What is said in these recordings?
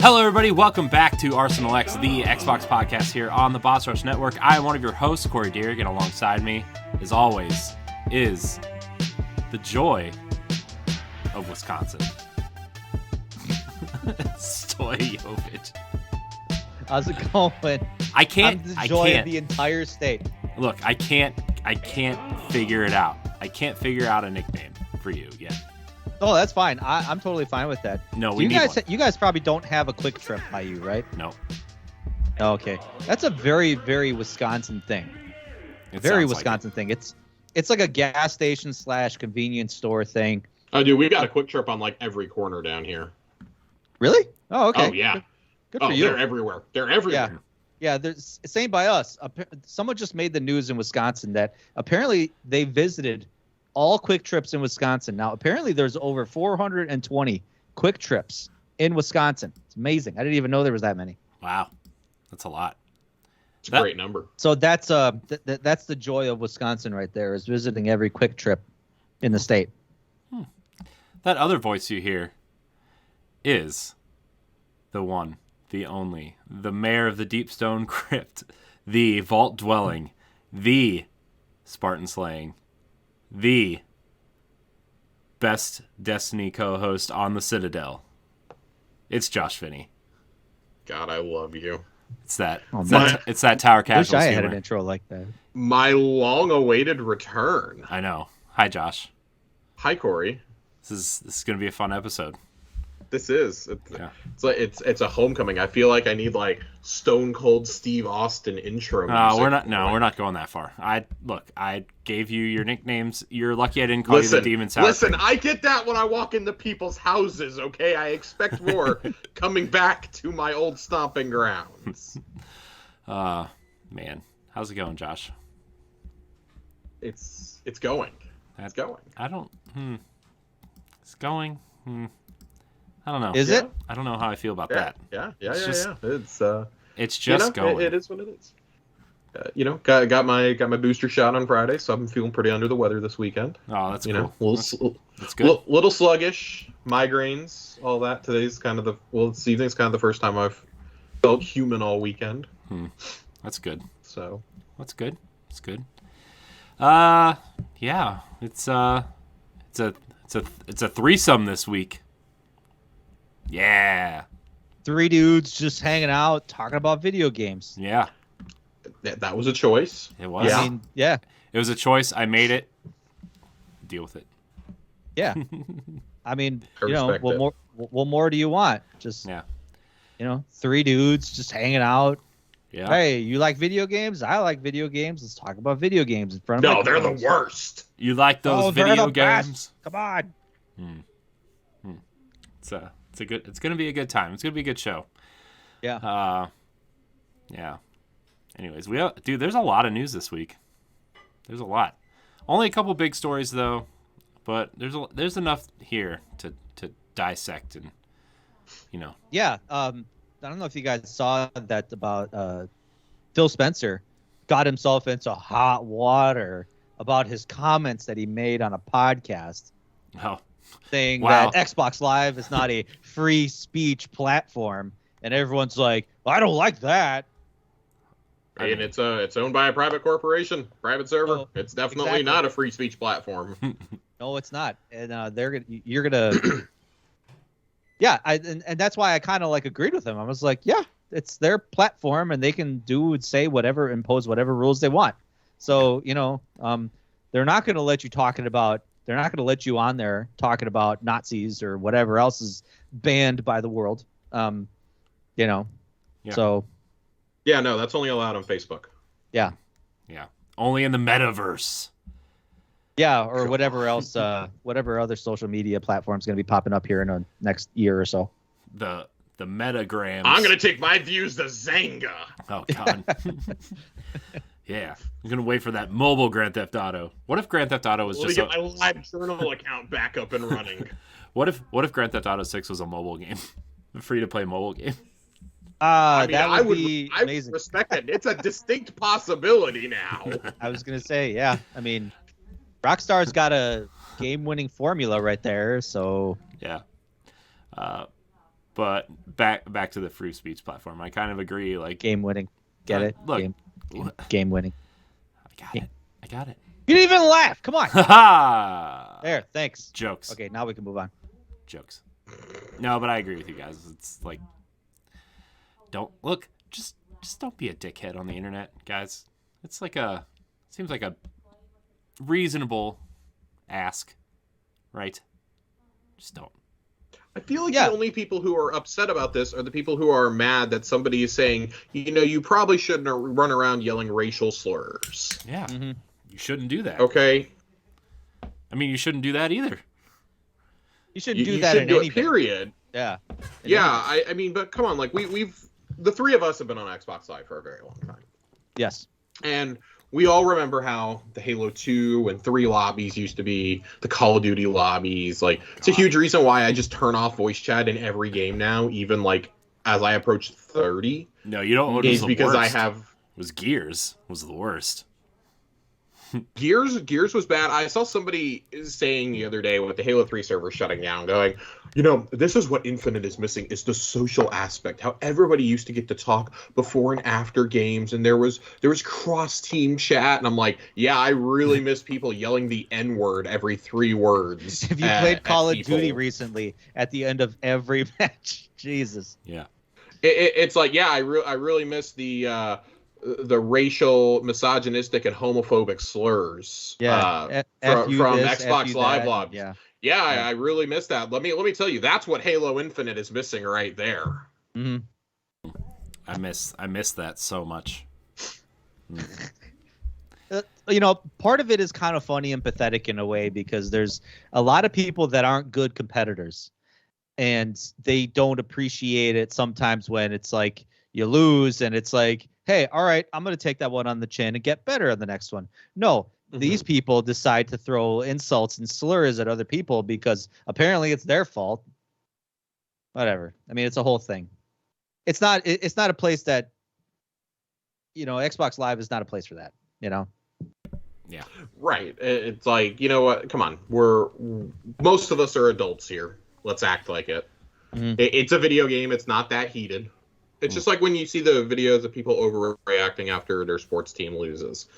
Hello, everybody. Welcome back to Arsenal X, the Xbox podcast here on the Boss Rush Network. I am one of your hosts, Corey Deering, and alongside me, as always, is the joy of Wisconsin, Stoy. How's it going? I can't. I'm the joy of the entire state. Look, I can't figure it out. I can't figure out a nickname for you yet. Oh, that's fine. I'm totally fine with that. No, So we need one. you guys probably don't have a Quick Trip by you, right? No. Oh, okay. That's a very, very Wisconsin thing. It Very sounds like Wisconsin thing. It's like a gas station / convenience store thing. Oh, dude, we got a Quick Trip on like every corner down here. Really? Oh, okay. Oh, yeah. Good for you. They're everywhere. They're everywhere. Yeah, there's same by us. Someone just made the news in Wisconsin that apparently they visited all Quick Trips in Wisconsin. Now, apparently there's over 420 Quick Trips in Wisconsin. It's amazing. I didn't even know there was that many. Wow, that's a lot. It's a great number. So that's that's the joy of Wisconsin right there, is visiting every Quick Trip in the state. That other voice you hear is the one, the only, the mayor of the Deep Stone Crypt, the vault dwelling, the Spartan slaying, the best Destiny co-host on the Citadel. It's Josh Finney. God, I love you. It's that. Oh, It's that Tower Wish Casuals I had humor. an intro like that. My long-awaited return. I know. Hi, Josh. Hi, Corey. This is going to be a fun episode. This is. Yeah. It's a homecoming. I feel like I need like Stone Cold Steve Austin intro. music. We're not. No, we're not going that far. I gave you your nicknames. You're lucky I didn't call you the Demon Sour Listen, Cream. I get that when I walk into people's houses, okay? I expect more coming back to my old stomping grounds. Man, how's it going, Josh? It's going. It's going. I don't. It's going. I don't know. Is it? I don't know how I feel about Yeah, that. yeah. It's just going. It is what it is. Got my booster shot on Friday, so I'm feeling pretty under the weather this weekend. Oh, that's cool. That's good. Little sluggish, migraines, all that. This evening's kind of the first time I've felt human all weekend. That's good. So That's good. It's good. Yeah. It's a threesome this week. Yeah. 3 dudes just hanging out, talking about video games. Yeah. that was a choice. It was. I mean, yeah. It was a choice. I made it. Deal with it. Yeah. I mean, I respect it. what more do you want? Just, 3 dudes just hanging out. Yeah. Hey, you like video games? I like video games. Let's talk about video games in front of No, they're the microphones. worst. You like those they're video the best. games? Come on. It's gonna be a good time. It's gonna be a good show. Yeah. Yeah. Anyways, there's a lot of news this week. There's a lot. Only a couple big stories though, but there's enough here to dissect and Yeah. I don't know if you guys saw that about Phil Spencer got himself into hot water about his comments that he made on a podcast Oh, saying Wow. that Xbox Live is not a free speech platform, and everyone's like, well, I don't like that. And it's owned by a private corporation, private server. Oh, It's definitely exactly. not a free speech platform. No, it's not, and you're gonna, yeah, and that's why I kind of like agreed with him. I was like, yeah, it's their platform, and they can do and say whatever, impose whatever rules they want. So they're not going to let you They're not going to let you on there talking about Nazis or whatever else is banned by the world. Yeah. So Yeah, no, that's only allowed on Facebook. yeah. only in the metaverse. Yeah, or whatever else, whatever other social media platform is going to be popping up here in the next year or so. The metagrams. I'm gonna take my views to Xynga. Oh God. Yeah, I'm gonna wait for that mobile Grand Theft Auto. What if Grand Theft Auto was Let me just get my live journal account back up and running. What if Grand Theft Auto 6 was a mobile game, a free to play mobile game? That would be I amazing. respect it. It's a distinct possibility now. I was gonna say, yeah. I mean, Rockstar's got a game-winning formula right there. So Yeah. But back to the free speech platform. I kind of agree. Like Game winning. Get it? Look, game winning. I got it. You didn't even laugh. Come on. Ha! There. Thanks. Jokes. Okay, now we can move on. Jokes. No, but I agree with you guys. It's like, just don't be a dickhead on the internet, guys. It's like seems like a reasonable ask, right? Just don't. I feel like the only people who are upset about this are the people who are mad that somebody is saying, you probably shouldn't run around yelling racial slurs. Yeah. Mm-hmm. You shouldn't do that. Okay. I mean, you shouldn't do that either. You shouldn't do that in anything. Period. Yeah. I mean, but come on, like we've the three of us have been on Xbox Live for a very long time. Yes. And we all remember how the Halo 2 and 3 lobbies used to be, the Call of Duty lobbies. Like, it's a huge reason why I just turn off voice chat in every game now, even like as I approach 30. No, you don't. Is because worst. It was Gears was the worst. Gears was bad. I saw somebody saying the other day with the Halo 3 server shutting down, going, this is what Infinite is missing, is the social aspect. How everybody used to get to talk before and after games, and there was cross-team chat, and I'm like, yeah, I really miss people yelling the N-word every 3 words. If you played Call of Duty recently, at the end of every match, Jesus. Yeah. It's like, yeah, I really miss the racial, misogynistic, and homophobic slurs from Xbox Live lobbies. Yeah, I really miss that. Let me tell you, that's what Halo Infinite is missing right there. Mm-hmm. I miss that so much. Part of it is kind of funny and pathetic in a way, because there's a lot of people that aren't good competitors, and they don't appreciate it sometimes when it's like you lose and it's like, hey, all right, I'm going to take that one on the chin and get better on the next one. No, these people decide to throw insults and slurs at other people because apparently it's their fault. Whatever. I mean, it's a whole thing. It's not a place that, Xbox Live is not a place for that, Yeah. Right. It's like, you know what? Come on. Most of us are adults here. Let's act like it. Mm-hmm. It's a video game. It's not that heated. It's just like when you see the videos of people overreacting after their sports team loses.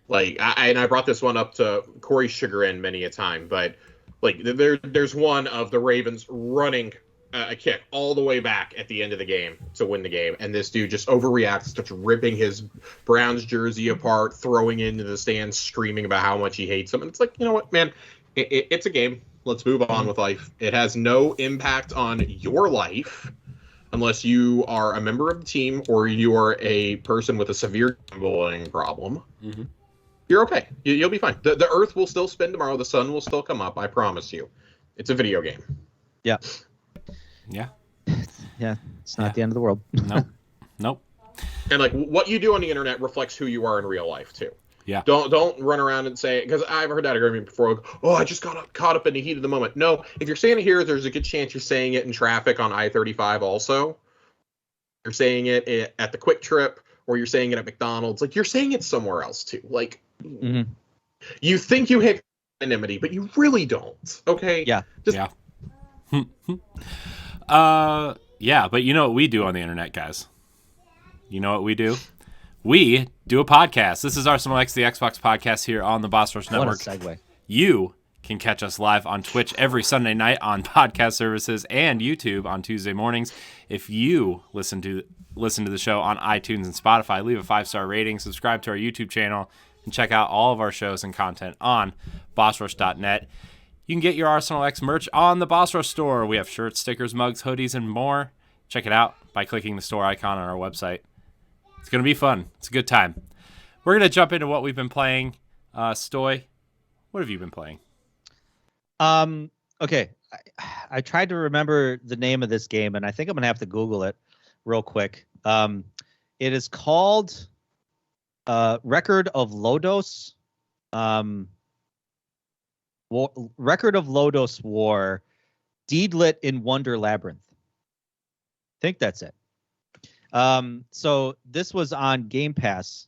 Like, I brought this one up to Corey's chagrin many a time, but like there's one of the Ravens running a kick all the way back at the end of the game to win the game, and this dude just overreacts, starts ripping his Browns jersey apart, throwing it into the stands, screaming about how much he hates them. And it's like, you know what, man, it's a game. Let's move on with life. It has no impact on your life. Unless you are a member of the team or you are a person with a severe bullying problem, you're okay. You'll be fine. The Earth will still spin tomorrow. The sun will still come up. I promise you. It's a video game. Yeah. Yeah. Yeah. It's not the end of the world. Nope. And like what you do on the internet reflects who you are in real life too. Yeah. Don't run around and say, because I've heard that argument before. Oh, I just got caught up in the heat of the moment. No, if you're saying it here, there's a good chance you're saying it in traffic on I-35 also. You're saying it at the Quick Trip, or you're saying it at McDonald's. Like, you're saying it somewhere else too. Like, you think you have anonymity, but you really don't. Okay? Yeah. Yeah. Yeah, but you know what we do on the internet, guys? You know what we do? We do a podcast. This is Arsenal X, the Xbox podcast here on the Boss Rush Network. What a segue. You can catch us live on Twitch every Sunday night on podcast services and YouTube on Tuesday mornings. If you listen to the show on iTunes and Spotify, leave a 5-star rating, subscribe to our YouTube channel, and check out all of our shows and content on bossrush.net. You can get your Arsenal X merch on the Boss Rush store. We have shirts, stickers, mugs, hoodies, and more. Check it out by clicking the store icon on our website. It's going to be fun. It's a good time. We're going to jump into what we've been playing. Stoy, what have you been playing? Okay. I tried to remember the name of this game, and I think I'm going to have to Google it real quick. It is called Record of Lodos. Record of Lodos War. Deedlit in Wonder Labyrinth. I think that's it. So this was on Game Pass,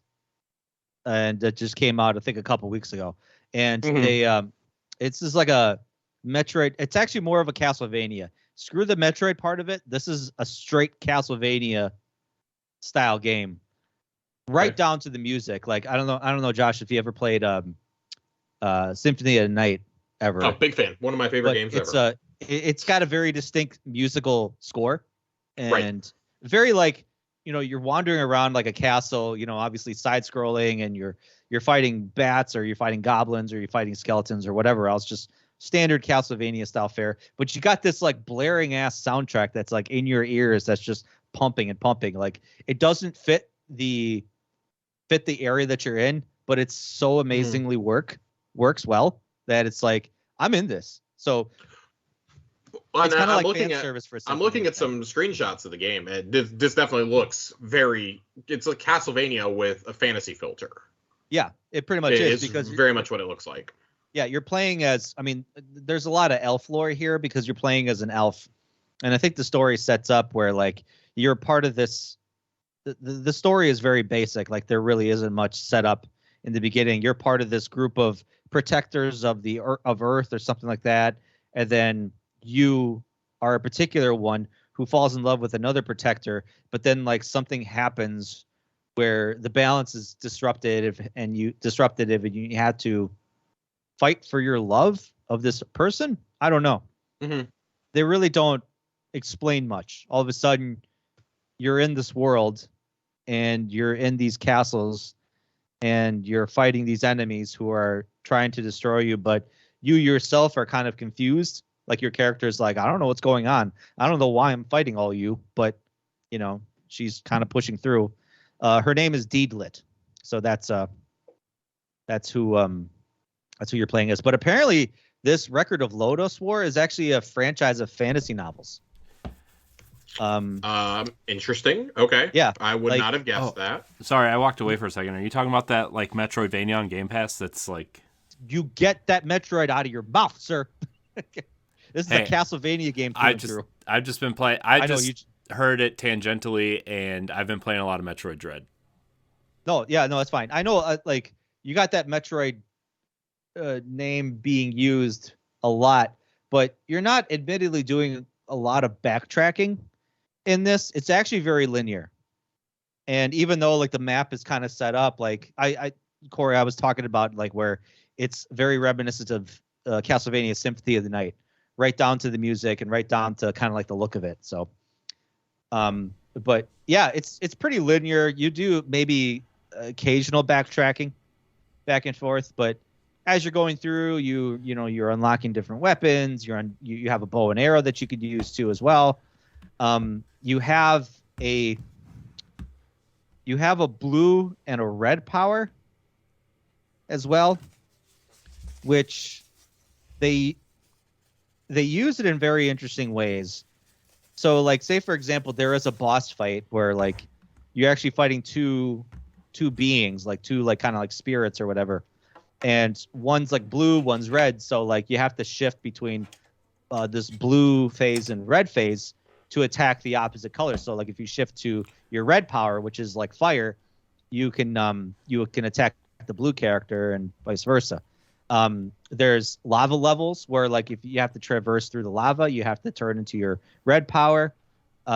and it just came out, I think, a couple weeks ago. And they, it's just like a Metroid. It's actually more of a Castlevania screw the Metroid part of it. This is a straight Castlevania style game, right down to the music. Like I don't know, Josh, if you ever played Symphony of the Night ever. Oh, big fan. One of my favorite games ever. It's got a very distinct musical score, and very like, you're wandering around like a castle, obviously side scrolling, and you're fighting bats, or you're fighting goblins, or you're fighting skeletons, or whatever else, just standard Castlevania style fare. But you got this like blaring ass soundtrack that's like in your ears, that's just pumping and pumping. Like it doesn't fit the area that you're in, but it's so amazingly works well that it's like, I'm in this. So it's kind of like fan service for. I'm looking at some screenshots of the game, and this definitely looks it's a Castlevania with a fantasy filter. Yeah, it pretty much is, because very much what it looks like. Yeah, you're playing as, there's a lot of elf lore here because you're playing as an elf. And I think the story sets up where like you're part of this. The story is very basic. Like there really isn't much set up in the beginning. You're part of this group of protectors of Earth or something like that. And then you are a particular one who falls in love with another protector. But then like something happens where the balance is disrupted, and you had to fight for your love of this person. I don't know. Mm-hmm. They really don't explain much. All of a sudden, you're in this world, and you're in these castles, and you're fighting these enemies who are trying to destroy you, but you yourself are kind of confused. Like your character is like, I don't know what's going on. I don't know why I'm fighting all you, but she's kind of pushing through. Her name is Deedlit, so that's who you're playing as. But apparently, this Record of Lodoss War is actually a franchise of fantasy novels. Interesting. Okay. Yeah, I would not have guessed that. Sorry, I walked away for a second. Are you talking about that like Metroidvania on Game Pass? That's like, you get that Metroid out of your mouth, sir. This is a Castlevania game. I've just been playing. I just heard it tangentially, and I've been playing a lot of Metroid Dread. No, that's fine. I know, like you got that Metroid name being used a lot, but you're not admittedly doing a lot of backtracking in this. It's actually very linear, and even though like the map is kind of set up, like Corey, I was talking about like where it's very reminiscent of Castlevania Symphony of the Night, right down to the music and right down to kind of like the look of it. So, but yeah, it's pretty linear. You do maybe occasional backtracking back and forth, but as you're going through, you're unlocking different weapons. You have a bow and arrow that you could use too as well. You have a blue and a red power as well, which they use it in very interesting ways. So like, say for example, there is a boss fight where like you're actually fighting two beings, like two like kind of like spirits or whatever. And one's like blue, one's red. So like you have to shift between this blue phase and red phase to attack the opposite color. So like if you shift to your red power, which is like fire, you can attack the blue character and vice versa. There's lava levels where like if you have to traverse through the lava, you have to turn into your red power.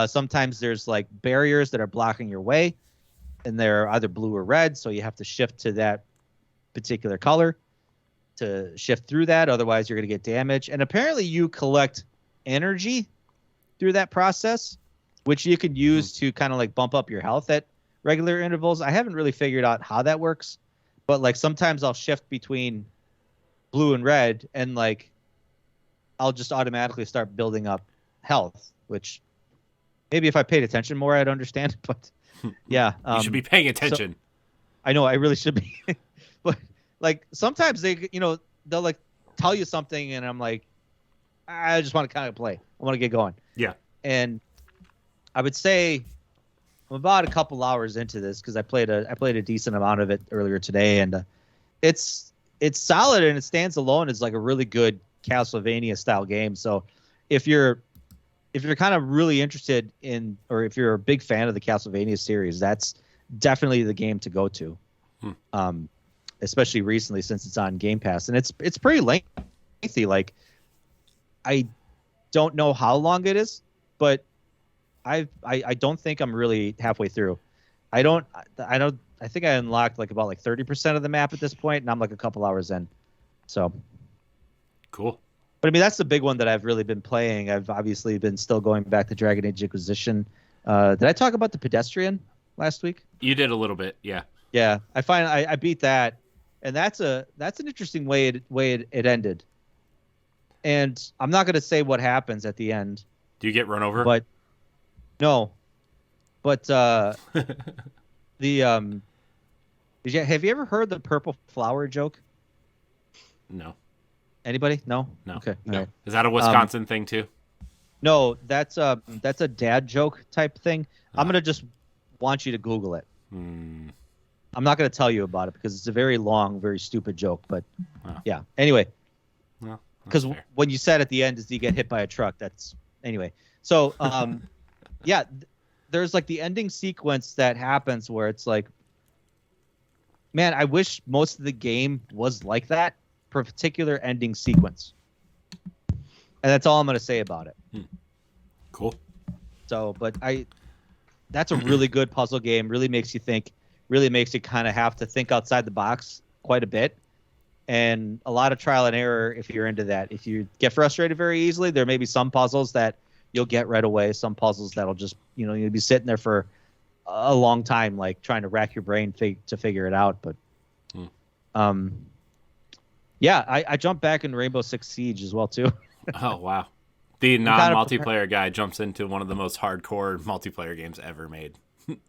Sometimes there's like barriers that are blocking your way, and they're either blue or red. So you have to shift to that particular color to shift through that. Otherwise, you're going to get damage. And apparently you collect energy through that process, which you can use to kind of like bump up your health at regular intervals. I haven't really figured out how that works, but like sometimes I'll shift between blue and red, and like I'll just automatically start building up health, which maybe if I paid attention more, I'd understand. But yeah, you should be paying attention. So, I know I really should be. But like sometimes they'll like tell you something, and I'm like, I just want to kind of play. I want to get going. Yeah. And I would say I'm about a couple hours into this because I played a decent amount of it earlier today, and it's solid and it stands alone as like a really good Castlevania style game. So if you're kind of really interested in, or if you're a big fan of the Castlevania series, that's definitely the game to go to. Especially recently since it's on Game Pass, and it's pretty lengthy. Like I don't know how long it is, but I don't think I'm really halfway through. I think I unlocked like about like 30% of the map at this point, and I'm like a couple hours in. So cool. But I mean, that's the big one that I've really been playing. I've obviously been still going back to Dragon Age Inquisition. Did I talk about the pedestrian last week? You did a little bit, yeah. Yeah, I beat that, and that's an interesting way it ended. And I'm not going to say what happens at the end. Do you get run over? But no. But have you ever heard the purple flower joke? No. Anybody? No. No. Okay. No. Right. Is that a Wisconsin thing too? No, that's a dad joke type thing. I'm gonna just want you to Google it. I'm not gonna tell you about it because it's a very long, very stupid joke. But yeah. Anyway, because when you said at the end is you get hit by a truck. That's anyway. So yeah, there's like the ending sequence that happens where it's like, man, I wish most of the game was like that for a particular ending sequence. And that's all I'm going to say about it. Cool. So, but that's a really good puzzle game. Really makes you think, really makes you kind of have to think outside the box quite a bit. And a lot of trial and error if you're into that. If you get frustrated very easily, there may be some puzzles that you'll get right away. Some puzzles that'll just, you'll be sitting there for a long time, like trying to rack your brain to figure it out. But, yeah, I jumped back in Rainbow Six Siege as well, too. Oh, wow. The non-multiplayer guy jumps into one of the most hardcore multiplayer games ever made.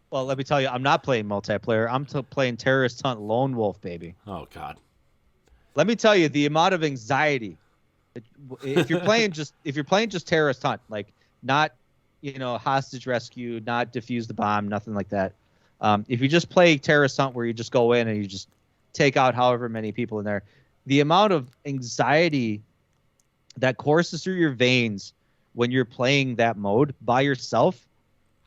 Well, let me tell you, I'm not playing multiplayer. I'm playing Terrorist Hunt Lone Wolf, baby. Oh, God. Let me tell you, the amount of anxiety if you're playing just Terrorist Hunt, like not hostage rescue, not defuse the bomb, nothing like that. If you just play Terrorist Hunt where you just go in and you just take out however many people in there, the amount of anxiety that courses through your veins when you're playing that mode by yourself,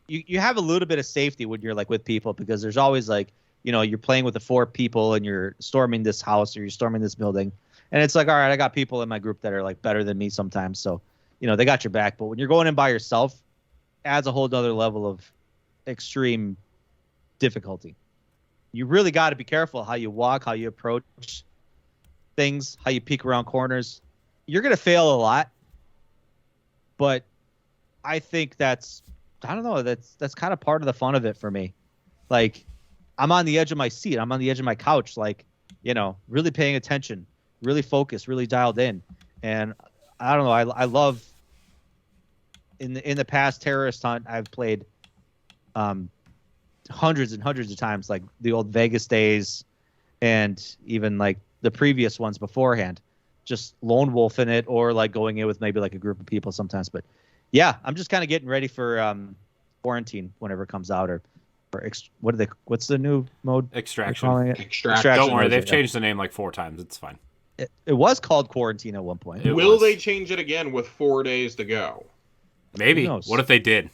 you have a little bit of safety when you're like with people, because there's always like, you're playing with the 4 people and you're storming this house or you're storming this building. And it's like, all right, I got people in my group that are like better than me sometimes. So, they got your back. But when you're going in by yourself, adds a whole nother level of extreme difficulty. You really got to be careful how you walk, how you approach things, how you peek around corners. You're going to fail a lot. But I think that's kind of part of the fun of it for me. Like, I'm on the edge of my seat. I'm on the edge of my couch, like, really paying attention, really focused, really dialed in. And I don't know. I love in the past Terrorist Hunt, I've played hundreds and hundreds of times, like the old Vegas days and even like the previous ones beforehand, just lone wolf in it or like going in with maybe like a group of people sometimes. But yeah, I'm just kind of getting ready for quarantine whenever it comes out, or what's the new mode? Extraction. Extraction. Don't worry, they've changed the name like 4 times. It's fine. It was called Quarantine at one point. Will they change it again with 4 days to go? Maybe. What if they did?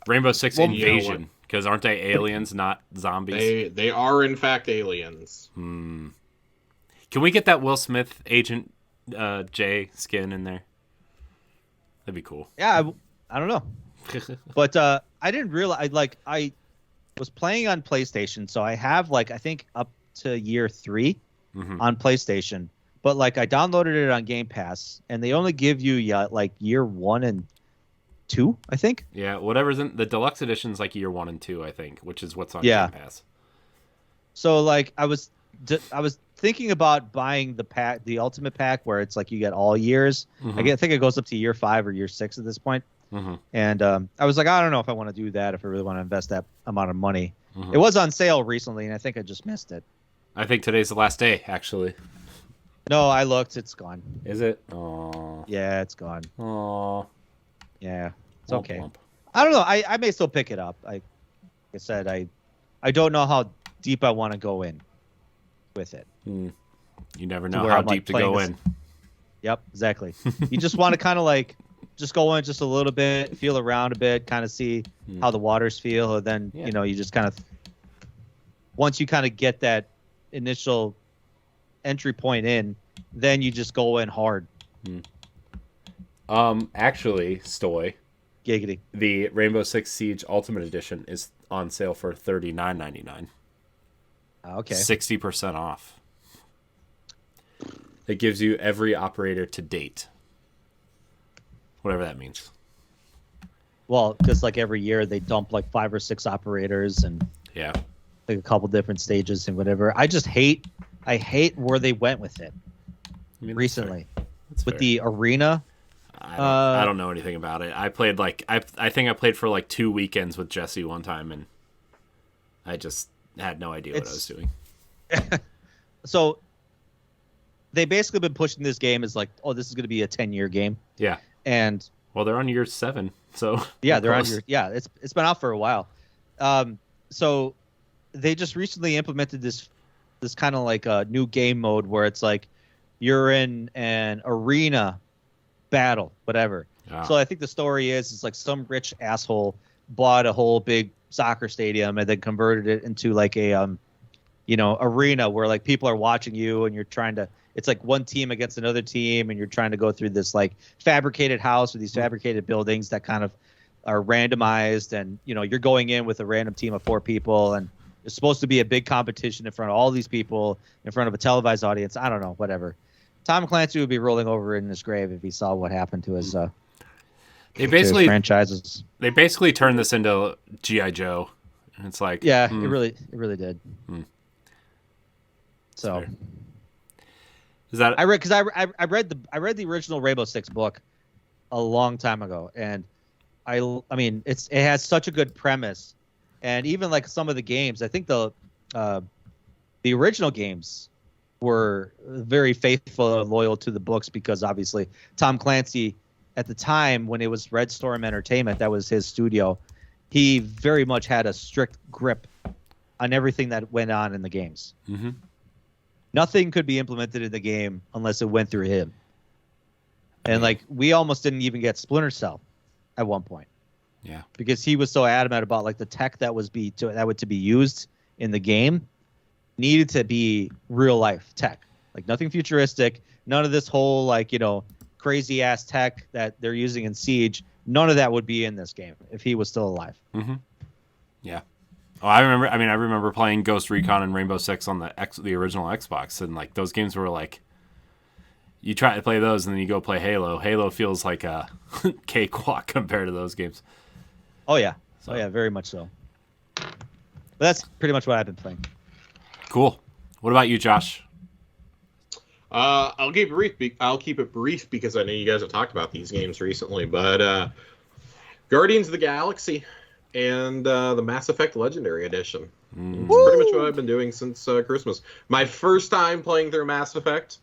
Rainbow Six Invasion, because aren't they aliens, not zombies? They are in fact aliens. Can we get that Will Smith Agent J skin in there? That'd be cool. Yeah, I don't know. But I didn't realize, like, I was playing on PlayStation, so I have, like, I think up to year 3 on PlayStation. But, like, I downloaded it on Game Pass, and they only give you, like, year 1 and 2, I think. Yeah, whatever's in the deluxe edition's like year 1 and 2, I think, which is what's on Game Pass. So, like, I was thinking about buying the Ultimate Pack, where it's like you get all years. I think it goes up to year 5 or year 6 at this point. And I was like, I don't know if I want to do that, if I really want to invest that amount of money. It was on sale recently, and I think I just missed it. I think today's the last day, actually. No, I looked. It's gone. Is it? Aww. Yeah, it's gone. Aww. Yeah, it's okay. I don't know. I may still pick it up. Like I said, I don't know how deep I want to go in with it. You never know how deep to go in. Yep, exactly. You just want to kind of like just go in just a little bit, feel around a bit, kind of see how the waters feel, and then you just kind of, once you kind of get that initial entry point in, then you just go in hard Actually, Stoy, Giggity. the Rainbow Six Siege Ultimate Edition is on sale for $39.99. Okay. 60% off. It gives you every operator to date. Whatever that means. Well, just like every year they dump like 5 or 6 operators and Yeah. like a couple different stages and whatever. I hate where they went with it I mean, recently that's with fair. the arena. I don't know anything about it. I played I think I played for like 2 weekends with Jesse one time, and I just had no idea what I was doing. So they basically been pushing this game as like, oh, this is going to be a 10-year game. Yeah. And well, they're on year 7, so yeah, they're on your it's been out for a while. So they just recently implemented this kind of like a new game mode where it's like you're in an arena battle, whatever. Ah. So I think the story is it's like some rich asshole bought a whole big soccer stadium and then converted it into like a arena where like people are watching you and you're trying to, it's like one team against another team and you're trying to go through this like fabricated house with these fabricated buildings that kind of are randomized, and you're going in with a random team of 4 people, and it's supposed to be a big competition in front of all these people in front of a televised audience. I don't know, whatever. Tom Clancy would be rolling over in his grave if he saw what happened to his franchises. They basically turned this into G.I. Joe, and it's like it really did. So is that I read the original Rainbow Six book a long time ago, and I mean it has such a good premise, and even like some of the games, I think the original games were very faithful and loyal to the books, because obviously Tom Clancy at the time when it was Red Storm Entertainment, that was his studio, he very much had a strict grip on everything that went on in the games. Mm-hmm. Nothing could be implemented in the game unless it went through him. And like we almost didn't even get Splinter Cell at one point. Yeah. Because he was so adamant about like the tech that was to be used in the game needed to be real life tech. Like nothing futuristic, none of this whole like, crazy ass tech that they're using in Siege. None of that would be in this game if he was still alive. Mm-hmm. Yeah. Oh, I remember playing Ghost Recon and Rainbow Six on the original Xbox, and like those games were like, you try to play those and then you go play Halo. Halo feels like a cakewalk compared to those games. Oh yeah, very much so. But that's pretty much what I've been playing. Cool. What about you, Josh? I'll keep it brief because I know you guys have talked about these games recently, but Guardians of the Galaxy and the Mass Effect Legendary Edition. It's pretty much what I've been doing since Christmas. My first time playing through Mass Effect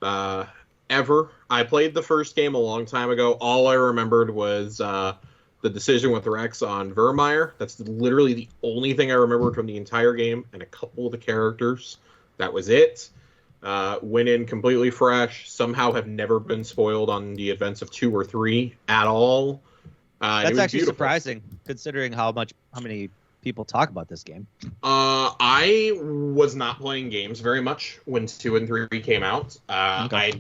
ever. I played the first game a long time ago. All I remembered was the decision with Rex on Vermeer. That's literally the only thing I remembered from the entire game, and a couple of the characters. That was it. Went in completely fresh. Somehow have never been spoiled on the events of 2 or 3 at all. That's actually surprising, considering how many people talk about this game. I was not playing games very much when 2 and 3 came out. Okay. I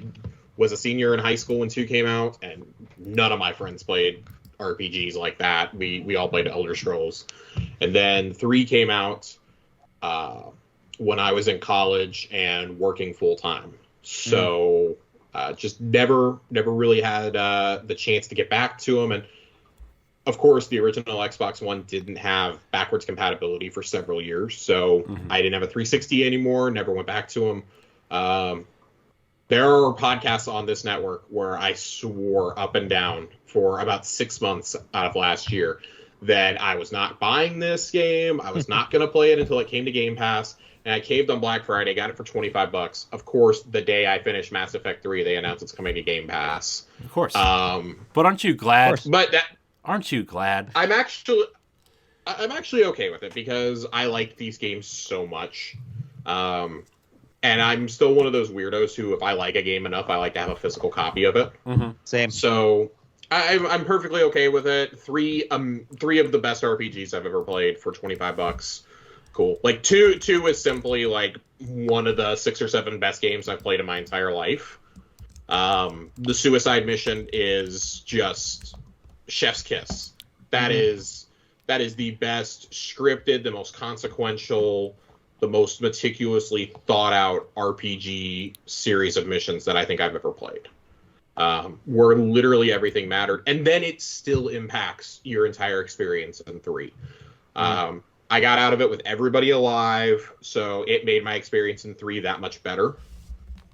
was a senior in high school when 2 came out, and none of my friends played RPGs like that. We all played Elder Scrolls. And then 3 came out when I was in college and working full time. So just never really had the chance to get back to them. And of course, the original Xbox One didn't have backwards compatibility for several years, so I didn't have a 360 anymore, never went back to them. There are podcasts on this network where I swore up and down for about 6 months out of last year that I was not buying this game, I was not going to play it until it came to Game Pass, and I caved on Black Friday, got it for $25. Of course, the day I finished Mass Effect 3, they announced it's coming to Game Pass. Of course. But aren't you glad? Aren't you glad? I'm actually okay with it because I like these games so much. And I'm still one of those weirdos who, if I like a game enough, I like to have a physical copy of it. Mm-hmm. Same. So I'm perfectly okay with it. 3 of the best RPGs I've ever played for $25. Cool. Like 2 is simply like one of the 6 or 7 best games I've played in my entire life. The suicide mission is just chef's kiss. That is the best scripted, the most consequential, the most meticulously thought out RPG series of missions that I think I've ever played. Where literally everything mattered, and then it still impacts your entire experience in 3. I got out of it with everybody alive, so it made my experience in 3 that much better.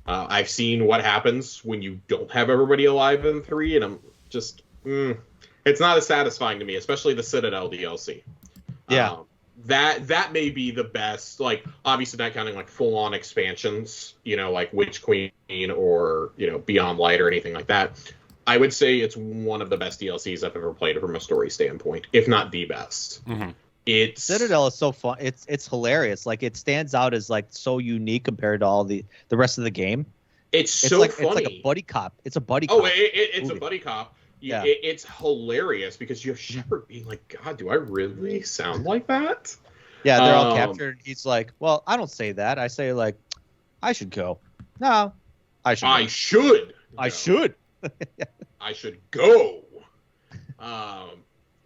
I've seen what happens when you don't have everybody alive in 3, and I'm just... it's not as satisfying to me, especially the Citadel DLC. Yeah. That may be the best, like, obviously not counting, like, full-on expansions, like Witch Queen or, Beyond Light or anything like that. I would say it's one of the best DLCs I've ever played from a story standpoint, if not the best. Citadel is so fun. It's hilarious. Like, it stands out as, like, so unique compared to all the rest of the game. It's so funny. It's like a buddy cop. It's a buddy cop. Oh, it's a buddy cop. Yeah, it's hilarious because you have Shepard being like, God, do I really sound like that? Yeah, they're all captured. He's like, well, I don't say that. I say, like, I should go. No, I should. I should. I should. I should go.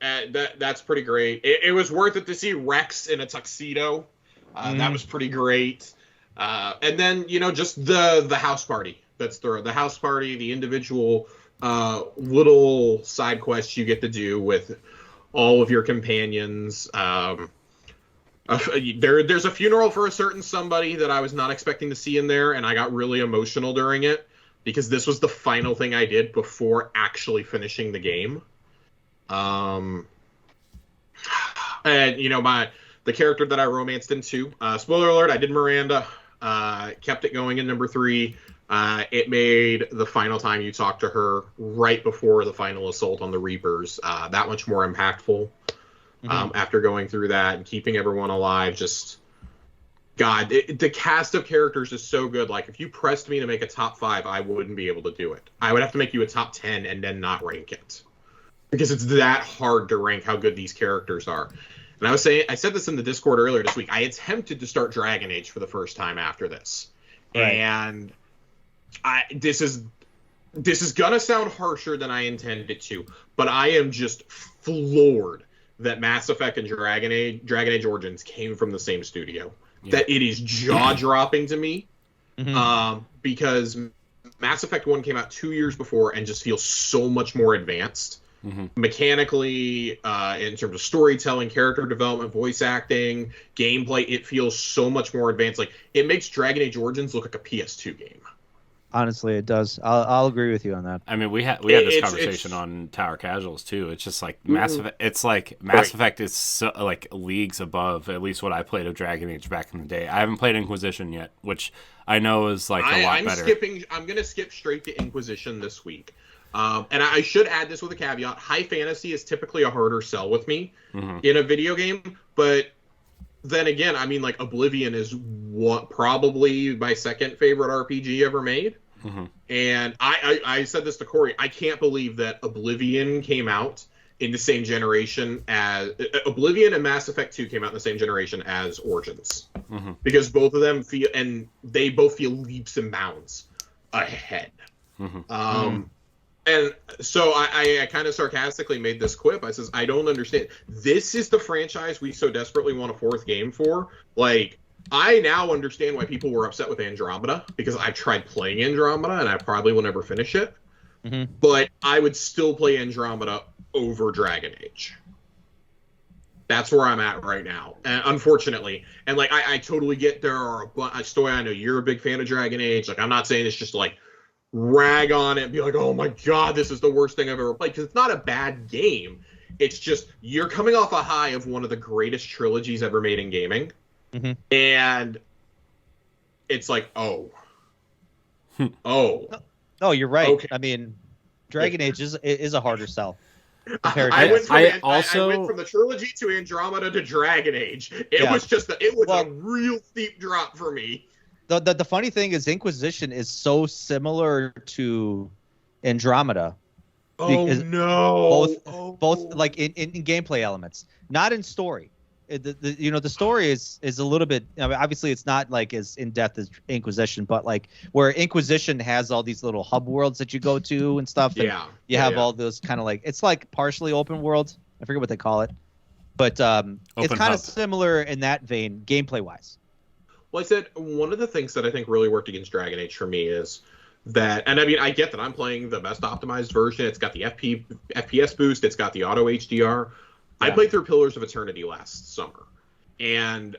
And that's pretty great. It was worth it to see Rex in a tuxedo. That was pretty great. And then, just the house party. That's the house party, the individual little side quests you get to do with all of your companions. There's a funeral for a certain somebody that I was not expecting to see in there, and I got really emotional during it because this was the final thing I did before actually finishing the game. And the character that I romanced into, spoiler alert, I did Miranda, kept it going in number 3. It made the final time you talk to her right before the final assault on the Reapers that much more impactful. After going through that and keeping everyone alive, just God, the cast of characters is so good. Like, if you pressed me to make a top 5, I wouldn't be able to do it. I would have to make you a top 10 and then not rank it because it's that hard to rank how good these characters are. And I said this in the Discord earlier this week. I attempted to start Dragon Age for the first time after this, and this is gonna sound harsher than I intended it to, but I am just floored that Mass Effect and Dragon Age Origins came from the same studio. Yeah. That it is jaw-dropping to me, because Mass Effect 1 came out 2 years before and just feels so much more advanced. Mechanically, in terms of storytelling, character development, voice acting, gameplay, it feels so much more advanced. Like, it makes Dragon Age Origins look like a PS2 game. Honestly, it does. I'll agree with you on that. I mean, we had this conversation on Tower Casuals too. It's just like Mass Effect. It's like Mass Effect is so, like, leagues above at least what I played of Dragon Age back in the day. I haven't played Inquisition yet, which I know is like a lot better. I'm gonna skip straight to Inquisition this week. And I should add this with a caveat. High fantasy is typically a harder sell with me in a video game, but then again, I mean, like, Oblivion is probably my second favorite RPG ever made. And I said this to Corey. I can't believe that Oblivion came out in the same generation as Oblivion and Mass Effect 2 came out in the same generation as Origins, because both of them they both feel leaps and bounds ahead. And so I kind of sarcastically made this quip. I says, I don't understand. This is the franchise we so desperately want a 4th game for. Like, I now understand why people were upset with Andromeda, because I tried playing Andromeda and I probably will never finish it. But I would still play Andromeda over Dragon Age. That's where I'm at right now, and unfortunately. And, like, I totally get there are Stoy, I know you're a big fan of Dragon Age. Like, I'm not saying it's just like rag on it and be like, oh my God, this is the worst thing I've ever played, because it's not a bad game. It's just you're coming off a high of one of the greatest trilogies ever made in gaming. And it's like, oh. No, you're right. Okay. I mean, Dragon Age is a harder sell. I went from the trilogy to Andromeda to Dragon Age. It was a real steep drop for me. The funny thing is, Inquisition is so similar to Andromeda. Oh, no. Both like in gameplay elements, not in story. The story is a little bit. I mean, obviously, it's not like as in depth as Inquisition, but like where Inquisition has all these little hub worlds that you go to and stuff. And you have all those kind of like it's like partially open world. I forget what they call it, but it's kind of similar in that vein, gameplay wise. Well, I said one of the things that I think really worked against Dragon Age for me is that, and I mean, I get that I'm playing the best optimized version. It's got the FPS boost. It's got the auto HDR. I played through Pillars of Eternity last summer, and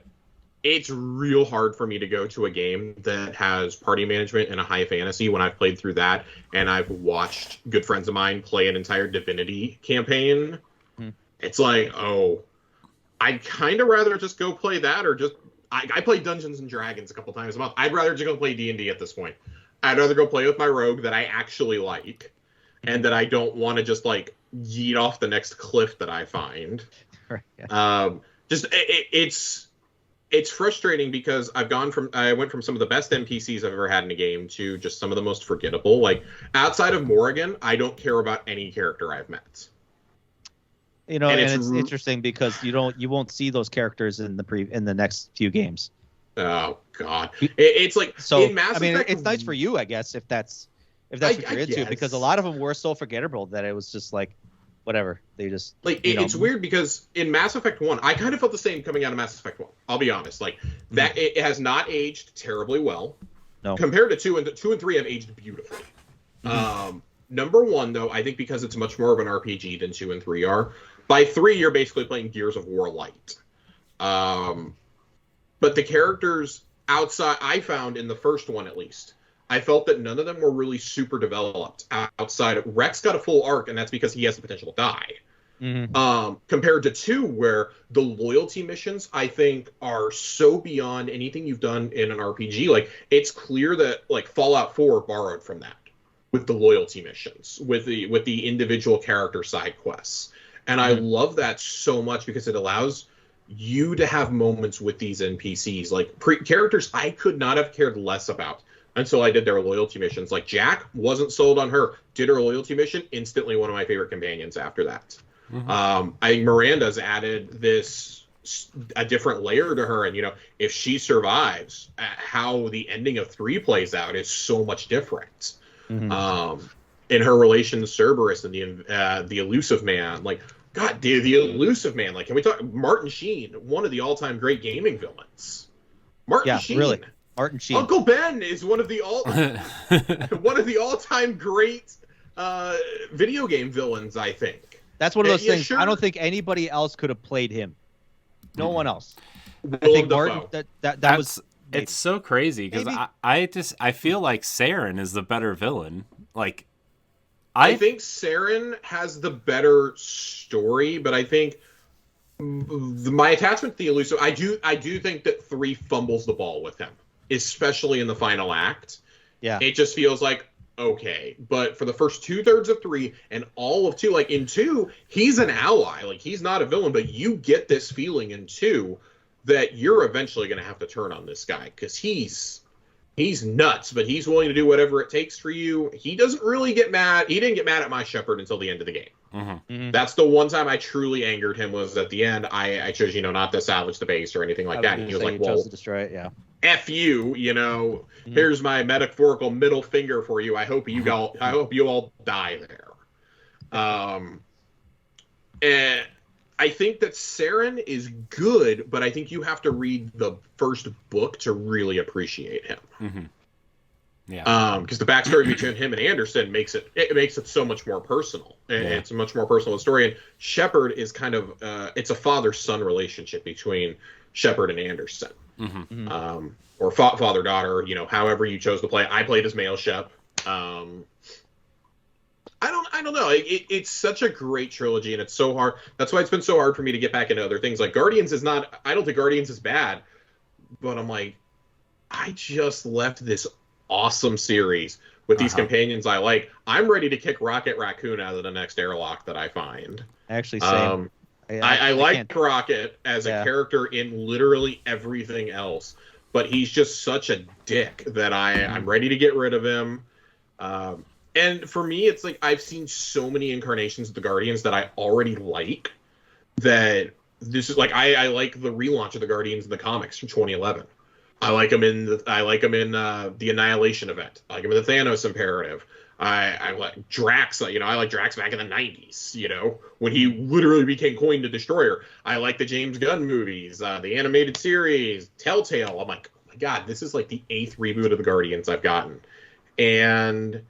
it's real hard for me to go to a game that has party management and a high fantasy when I've played through that, and I've watched good friends of mine play an entire Divinity campaign. It's like, oh, I'd kind of rather just go play that, or just I play Dungeons and Dragons a couple times a month. I'd rather just go play D&D at this point. I'd rather go play with my rogue that I actually like, and that I don't want to just like yeet off the next cliff that I find. It's frustrating because I went from some of the best NPCs I've ever had in a game to just some of the most forgettable. Like outside of Morrigan, I don't care about any character I've met. You know, and it's interesting because you won't see those characters in the next few games. Oh God, it's like so. In Mass Effect, it's nice for you, I guess, if that's what you're into, because a lot of them were so forgettable that it was just like, whatever. They just like it's weird because in Mass Effect 1, I kind of felt the same coming out of Mass Effect 1. I'll be honest, like that it has not aged terribly well. No, compared to 2 and 3 have aged beautifully. Number 1 though, I think because it's much more of an RPG than 2 and 3 are. By 3, you're basically playing Gears of War light. But the characters outside, I found in the first one at least, I felt that none of them were really super developed outside. Rex got a full arc, and that's because he has the potential to die. Compared to 2, where the loyalty missions, I think, are so beyond anything you've done in an RPG. Like, it's clear that like Fallout 4 borrowed from that with the loyalty missions, with the individual character side quests. And I love that so much because it allows you to have moments with these NPCs, like characters I could not have cared less about until I did their loyalty missions. Like Jack, wasn't sold on her, did her loyalty mission, instantly one of my favorite companions after that. I think Miranda's added a different layer to her, and you know, if she survives, how the ending of 3 plays out is so much different. In her relation to Cerberus and the Elusive Man, like God, the Elusive Man, like, can we talk Martin Sheen, one of the all-time great gaming villains. Martin Sheen. Really. Martin Sheen. Uncle Ben is one of the all-time great video game villains, I think. That's one of those things. Sure. I don't think anybody else could have played him. No one else. I think Martin. That was. It's so crazy because I feel like Saren is the better villain. Like. I think Saren has the better story, but I think my attachment to the Elusive, I do think that 3 fumbles the ball with him, especially in the final act. Yeah. It just feels like, okay. But for the first 2/3 of 3 and all of 2, like in 2, he's an ally. Like he's not a villain, but you get this feeling in 2 that you're eventually going to have to turn on this guy because he's nuts, but he's willing to do whatever it takes for you. He doesn't really get mad. He didn't get mad at my Shepherd until the end of the game. That's the one time I truly angered him, was at the end. I chose, not to salvage the base or anything like that. And he was like, well, to destroy it, yeah. F you, here's my metaphorical middle finger for you. I hope you all die there. And I think that Saren is good, but I think you have to read the first book to really appreciate him. Yeah. Because the backstory between him and Anderson makes it so much more personal. It's a much more personal story. And Shepard is kind of it's a father-son relationship between Shepard and Anderson, or father-daughter. However you chose to play. I played as male Shep. I don't know. It's such a great trilogy, and it's so hard. That's why it's been so hard for me to get back into other things. Like Guardians is not. I don't think Guardians is bad, but I'm like, I just left this awesome series with these companions I like. I'm ready to kick Rocket Raccoon out of the next airlock that I find. Actually, same. I like Rocket as a character in literally everything else, but he's just such a dick that I'm ready to get rid of him. And for me, it's like I've seen so many incarnations of the Guardians that I already like that this is like I like the relaunch of the Guardians in the comics from 2011. I like them in the Annihilation event. I like them in the Thanos Imperative. I like Drax. You know, I like Drax back in the 90s. You know, when he literally became Coin the Destroyer. I like the James Gunn movies, the animated series, Telltale. I'm like, oh my god, this is like the 8th reboot of the Guardians I've gotten, and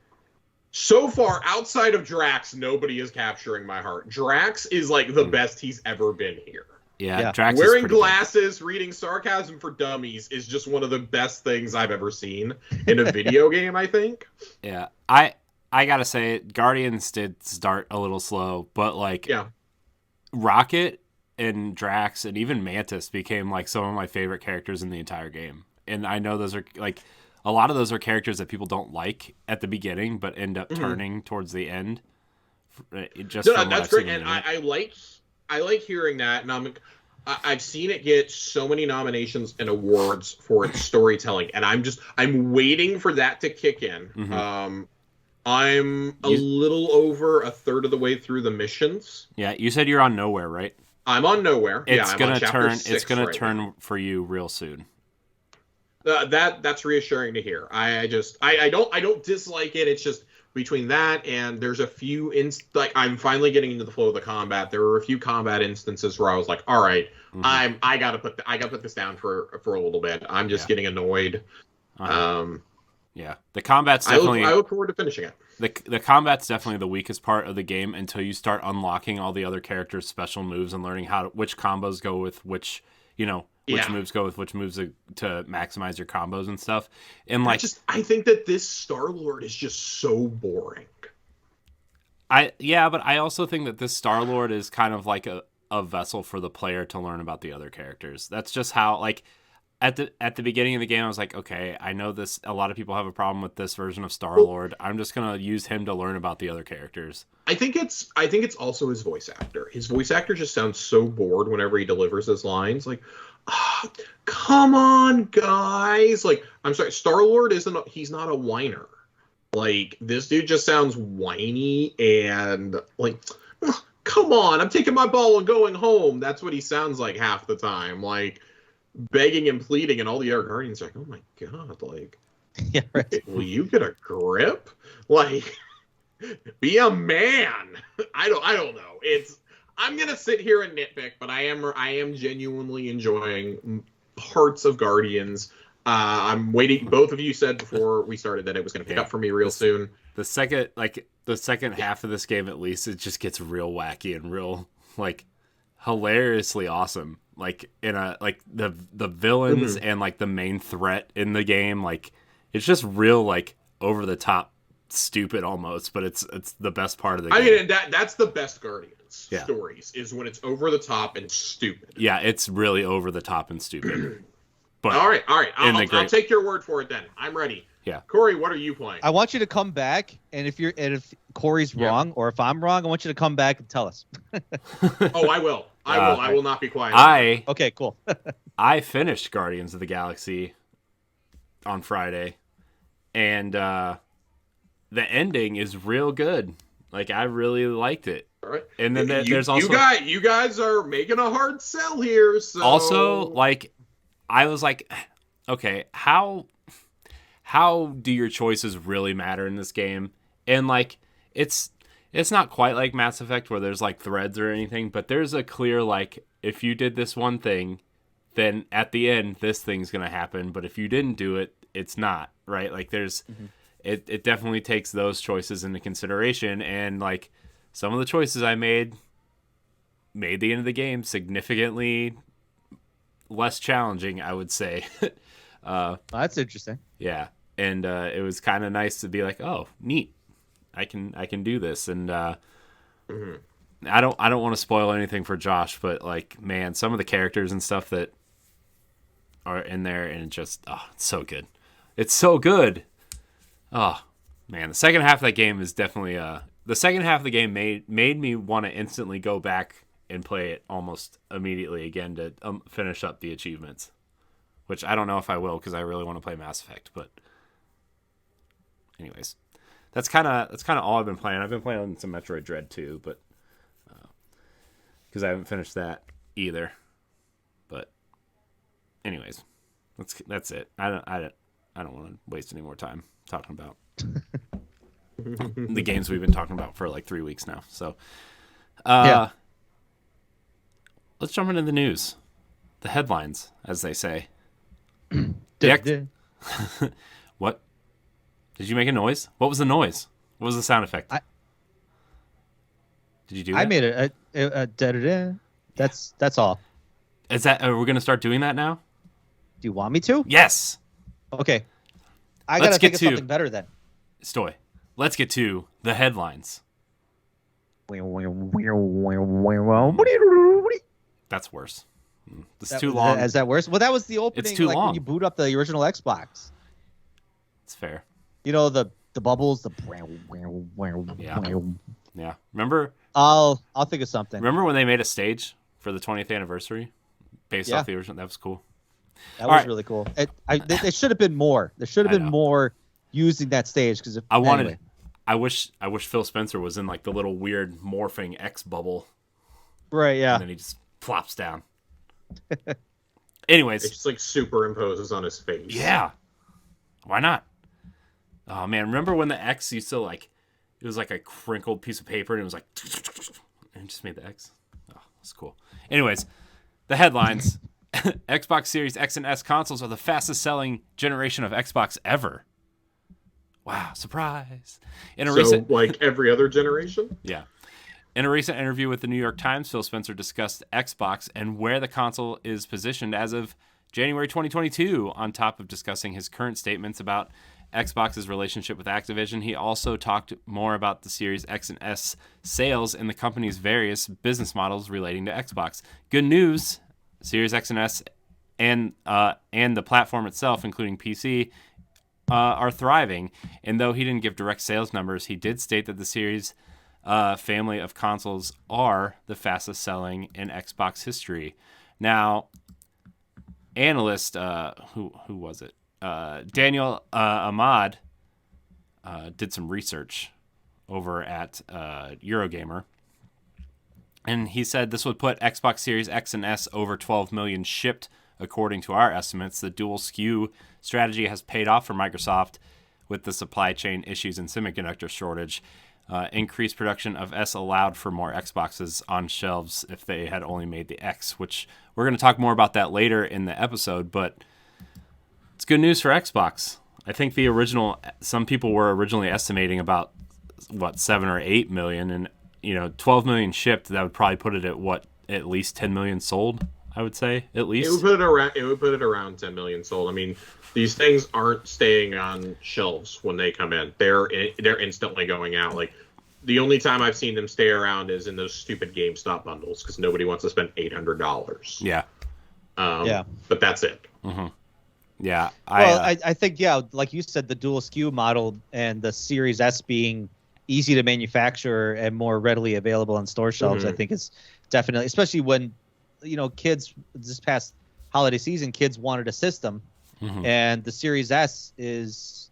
so far, outside of Drax, nobody is capturing my heart. Drax is like the best he's ever been here. Yeah. Drax wearing is glasses, reading Sarcasm for Dummies is just one of the best things I've ever seen in a video game, I think. Yeah. I gotta say, Guardians did start a little slow, but like Rocket and Drax and even Mantis became like some of my favorite characters in the entire game. And I know those are like a lot of those are characters that people don't like at the beginning, but end up turning towards the end. That's great, and I like hearing that, and I've seen it get so many nominations and awards for its storytelling, and I'm waiting for that to kick in. I'm a little over a third of the way through the missions. Yeah, you said you're on Nowhere, right? I'm on Nowhere. It's I'm gonna turn. It's gonna turn for you real soon. That's reassuring to hear. I don't dislike it. It's just between that and there's a few like I'm finally getting into the flow of the combat. There were a few combat instances where I was like, all right, I gotta put this down for a little bit. I'm just getting annoyed. Yeah, the combat's definitely. I look forward to finishing it. The combat's definitely the weakest part of the game until you start unlocking all the other characters' special moves and learning which combos go with which, which moves go with which moves to maximize your combos and stuff. And like, I think that this Star-Lord is just so boring. But I also think that this Star-Lord is kind of like a vessel for the player to learn about the other characters. That's just how like. At the beginning of the game, I was like, okay, I know this. A lot of people have a problem with this version of Star-Lord. I'm just gonna use him to learn about the other characters. I think it's also his voice actor. His voice actor just sounds so bored whenever he delivers his lines. Like, come on, guys. Like, I'm sorry, Star-Lord he's not a whiner. Like, this dude just sounds whiny and like, come on, I'm taking my ball and going home. That's what he sounds like half the time. Like, begging and pleading, and all the other Guardians are like, oh my god, like, yeah, right. Will you get a grip? Like, be a man. I don't know. I'm gonna sit here and nitpick, but I am genuinely enjoying parts of Guardians. I'm waiting. Both of you said before we started that it was gonna pick up for me real soon. The second half of this game, at least, it just gets real wacky and real like hilariously awesome. Like in the villains and like the main threat in the game, like it's just real like over the top stupid almost, but it's the best part of the game. I mean, that's the best Guardians stories is when it's over the top and stupid. Yeah, it's really over the top and stupid. But all right, I'll take your word for it then. I'm ready. Yeah, Corey, what are you playing? I want you to come back, and if Corey's wrong or if I'm wrong, I want you to come back and tell us. Oh, I will. I will not be quiet. Okay, cool. I finished Guardians of the Galaxy on Friday, and the ending is real good. Like, I really liked it. All right. And then there's also you guys are making a hard sell here. So also, like, I was like, okay, how do your choices really matter in this game? And like, it's not quite like Mass Effect where there's like threads or anything, but there's a clear like, if you did this one thing, then at the end this thing's gonna happen. But if you didn't do it, it's not, right? Like there's it definitely takes those choices into consideration, and like some of the choices I made the end of the game significantly less challenging, I would say. That's interesting. Yeah. And it was kind of nice to be like, oh, neat. I can do this. And I don't want to spoil anything for Josh, but like, man, some of the characters and stuff that are in there, and just it's so good. It's so good. Oh man, the second half of that game is definitely the second half of the game made me want to instantly go back and play it almost immediately again to finish up the achievements. Which I don't know if I will, because I really want to play Mass Effect, but anyways, that's kind of all I've been playing. I've been playing some Metroid Dread too, but because I haven't finished that. either. But anyways, that's it. I don't want to waste any more time talking about the games we've been talking about for like 3 weeks now. So, let's jump into the news, the headlines, as they say. What? Did you make a noise? What was the noise? What was the sound effect? Did you do that? I made it. That's all. Is that? Are we going to start doing that now? Do you want me to? Yes. Okay. I got to think of something better then. Stoy. Let's get to the headlines. That's worse. This is too long. Is that worse? Well, that was the opening. It's too long. When you boot up the original Xbox. It's fair. You know, the bubbles, the Yeah. Remember? I'll think of something. Remember when they made a stage for the 20th anniversary based off the original? That was cool. That was really cool. There should have been more. There should have been more using that stage because I wish Phil Spencer was in like the little weird morphing X bubble. Right. Yeah. And then he just plops down. Anyways, it just like superimposes on his face. Yeah. Why not? Oh man, remember when the X used to like it was like a crinkled piece of paper and it was like and it just made the X. Oh, that's cool. Anyways, the headlines. Xbox Series X and S consoles are the fastest selling generation of Xbox ever. Wow, surprise. Like every other generation? Yeah. In a recent interview with the New York Times, Phil Spencer discussed Xbox and where the console is positioned as of January 2022, on top of discussing his current statements about Xbox's relationship with Activision. He also talked more about the Series X and S sales and the company's various business models relating to Xbox. Good news, Series X and S and the platform itself, including PC, are thriving. And though he didn't give direct sales numbers, he did state that the Series family of consoles are the fastest selling in Xbox history. Now, analyst, who was it? Daniel Ahmad did some research over at Eurogamer, and he said this would put Xbox Series X and S over 12 million shipped, according to our estimates. The dual SKU strategy has paid off for Microsoft with the supply chain issues and semiconductor shortage. Increased production of S allowed for more Xboxes on shelves if they had only made the X, which we're going to talk more about that later in the episode, but it's good news for Xbox. I think some people were originally estimating about 7 or 8 million, and 12 million shipped. That would probably put it at least 10 million sold. I would say at least it would put it around 10 million sold. I mean, these things aren't staying on shelves when they come in. They're instantly going out. Like the only time I've seen them stay around is in those stupid GameStop bundles because nobody wants to spend $800. Yeah. But that's it. Mm-hmm. Yeah. I think, like you said, the dual SKU model and the Series S being easy to manufacture and more readily available on store shelves, I think is definitely, especially when, kids this past holiday season, kids wanted a system, and the Series S is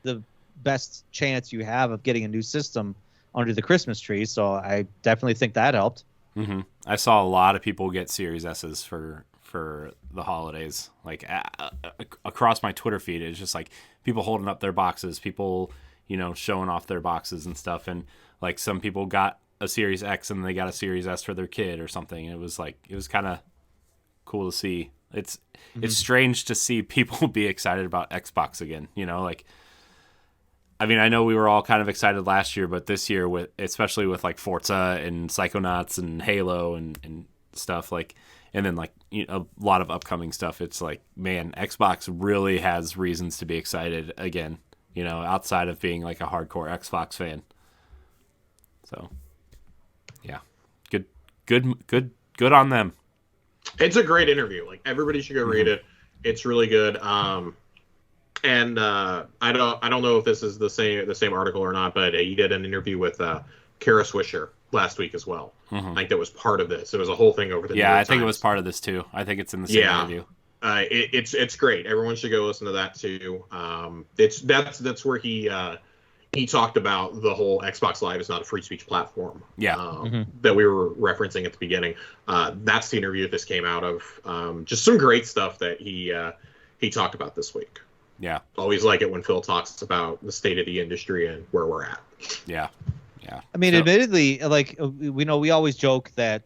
the best chance you have of getting a new system under the Christmas tree. So I definitely think that helped. Mm-hmm. I saw a lot of people get Series S's for the holidays. Like across my Twitter feed, it's just like people holding up their boxes, people showing off their boxes and stuff, and like some people got a Series X and they got a Series S for their kid or something. It was kind of cool to see. It's strange to see people be excited about Xbox again. I know we were all kind of excited last year, but this year especially with like Forza and Psychonauts and Halo and stuff and then a lot of upcoming stuff. It's like, man, Xbox really has reasons to be excited again. Outside of being like a hardcore Xbox fan. So, yeah, good on them. It's a great interview. Like everybody should go read it. It's really good. And I don't know if this is the same article or not, but he did an interview with Kara Swisher last week as well. I think that was part of this. It was a whole thing over the New York I think Times. It was part of this too. I think it's in the same interview. It's great. Everyone should go listen to that too. That's where he he talked about the whole Xbox Live is not a free speech platform. Yeah. That we were referencing at the beginning. That's the interview this came out of. Just some great stuff that he talked about this week. Yeah. Always like it when Phil talks about the state of the industry and where we're at. Yeah. Yeah. I mean, admittedly, like we always joke that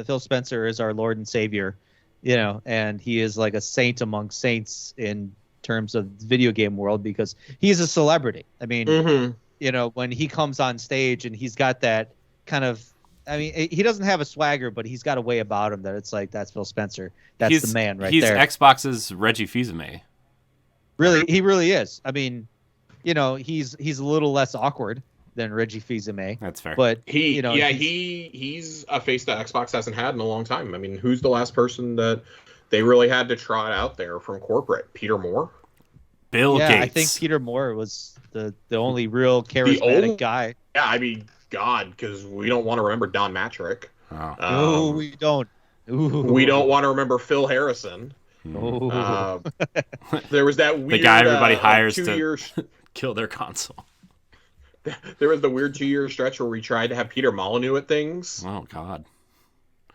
Phil Spencer is our Lord and Savior, and he is like a saint among saints in terms of the video game world because he's a celebrity. I mean, when he comes on stage and he's got that kind of, I mean, he doesn't have a swagger, but he's got a way about him that it's like, that's Phil Spencer. That's the man right there. He's Xbox's Reggie Fils-Aimé. Really, he really is. I mean, he's a little less awkward than Reggie Fils-Aimé. That's fair. But he's a face that Xbox hasn't had in a long time. I mean, who's the last person that they really had to trot out there from corporate? Peter Moore? Bill Gates. I think Peter Moore was the only real charismatic guy. Yeah, I mean, God, because we don't want to remember Don Matrick. No, we don't. Ooh. We don't want to remember Phil Harrison. There was that weird... The guy everybody hires to kill their console. There was the weird 2-year stretch where we tried to have Peter Molyneux at things. Oh, God.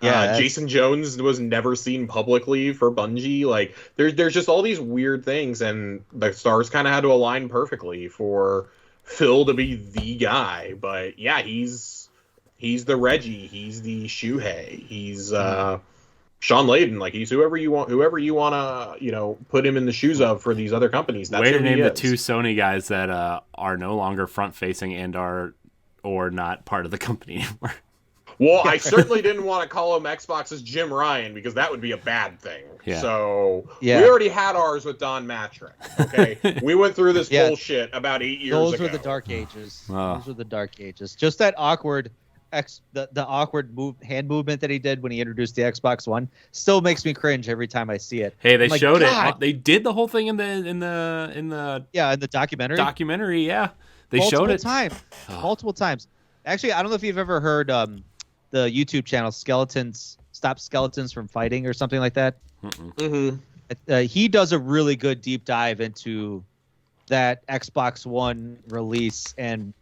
Yeah, Jason Jones was never seen publicly for Bungie. Like, there's just all these weird things, and the stars kind of had to align perfectly for Phil to be the guy. But yeah, he's the Reggie, he's the Shuhei, he's Sean Layden. Like, he's whoever you want to put him in the shoes of for these other companies. That's way to name the two Sony guys that are no longer front facing and are or not part of the company anymore. Well, I certainly didn't want to call him Xbox's Jim Ryan because that would be a bad thing. Yeah. So we already had ours with Don Matrick. Okay, we went through this bullshit about 8 years ago. Those were the dark ages. Those were the dark ages. Just that awkward the awkward hand movement that he did when he introduced the Xbox One still makes me cringe every time I see it. Hey, they showed it. They did the whole thing in the documentary. Documentary, yeah. They multiple showed it multiple times. Actually, I don't know if you've ever heard the YouTube channel Stop Skeletons from Fighting or something like that. He does a really good deep dive into that Xbox One release, and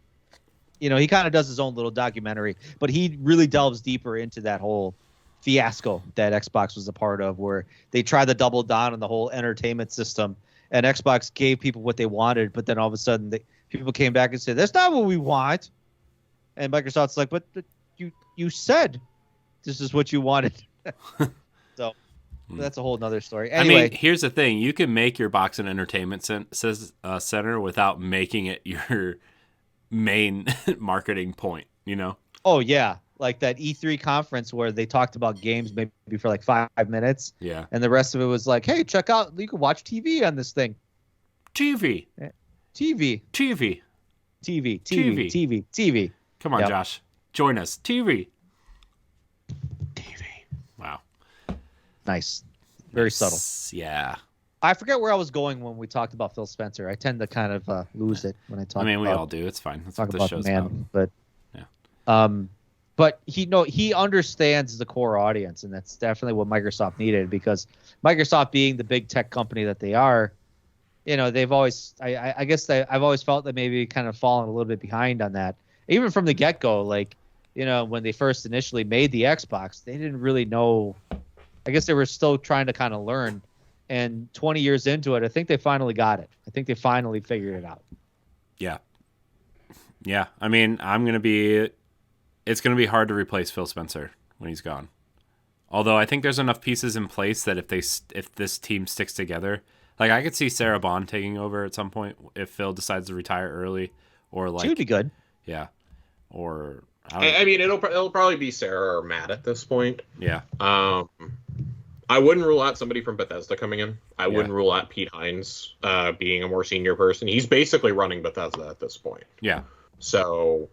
he kind of does his own little documentary, but he really delves deeper into that whole fiasco that Xbox was a part of, where they tried to double down on the whole entertainment system, and Xbox gave people what they wanted, but then all of a sudden people came back and said, that's not what we want. And Microsoft's like, but you said this is what you wanted. So that's a whole nother story. Anyway, I mean, here's the thing. You can make your box an entertainment center without making it your main marketing point, Oh, yeah. Like that E3 conference where they talked about games maybe for like 5 minutes. Yeah. And the rest of it was like, hey, check out, you can watch TV on this thing. TV. Come on, Josh. Join us. TV. Wow. Nice. Very subtle. Yeah. I forget where I was going when we talked about Phil Spencer. I tend to kind of lose it when I talk. I mean, we all do. It's fine. That's what this show's about. But but he understands the core audience, and that's definitely what Microsoft needed, because Microsoft, being the big tech company that they are, they've always I've always felt that maybe kind of fallen a little bit behind on that. Even from the get-go, like, when they first initially made the Xbox, they didn't really know. I guess they were still trying to kind of learn. And 20 years into it, I think they finally got it. I think they finally figured it out. Yeah. Yeah. I mean, it's going to be hard to replace Phil Spencer when he's gone. Although I think there's enough pieces in place that if this team sticks together, like, I could see Sarah Bond taking over at some point if Phil decides to retire early, or like, she would be good. Yeah. Or I mean, it'll probably be Sarah or Matt at this point. Yeah. I wouldn't rule out somebody from Bethesda coming in. I wouldn't rule out Pete Hines being a more senior person. He's basically running Bethesda at this point. Yeah. So,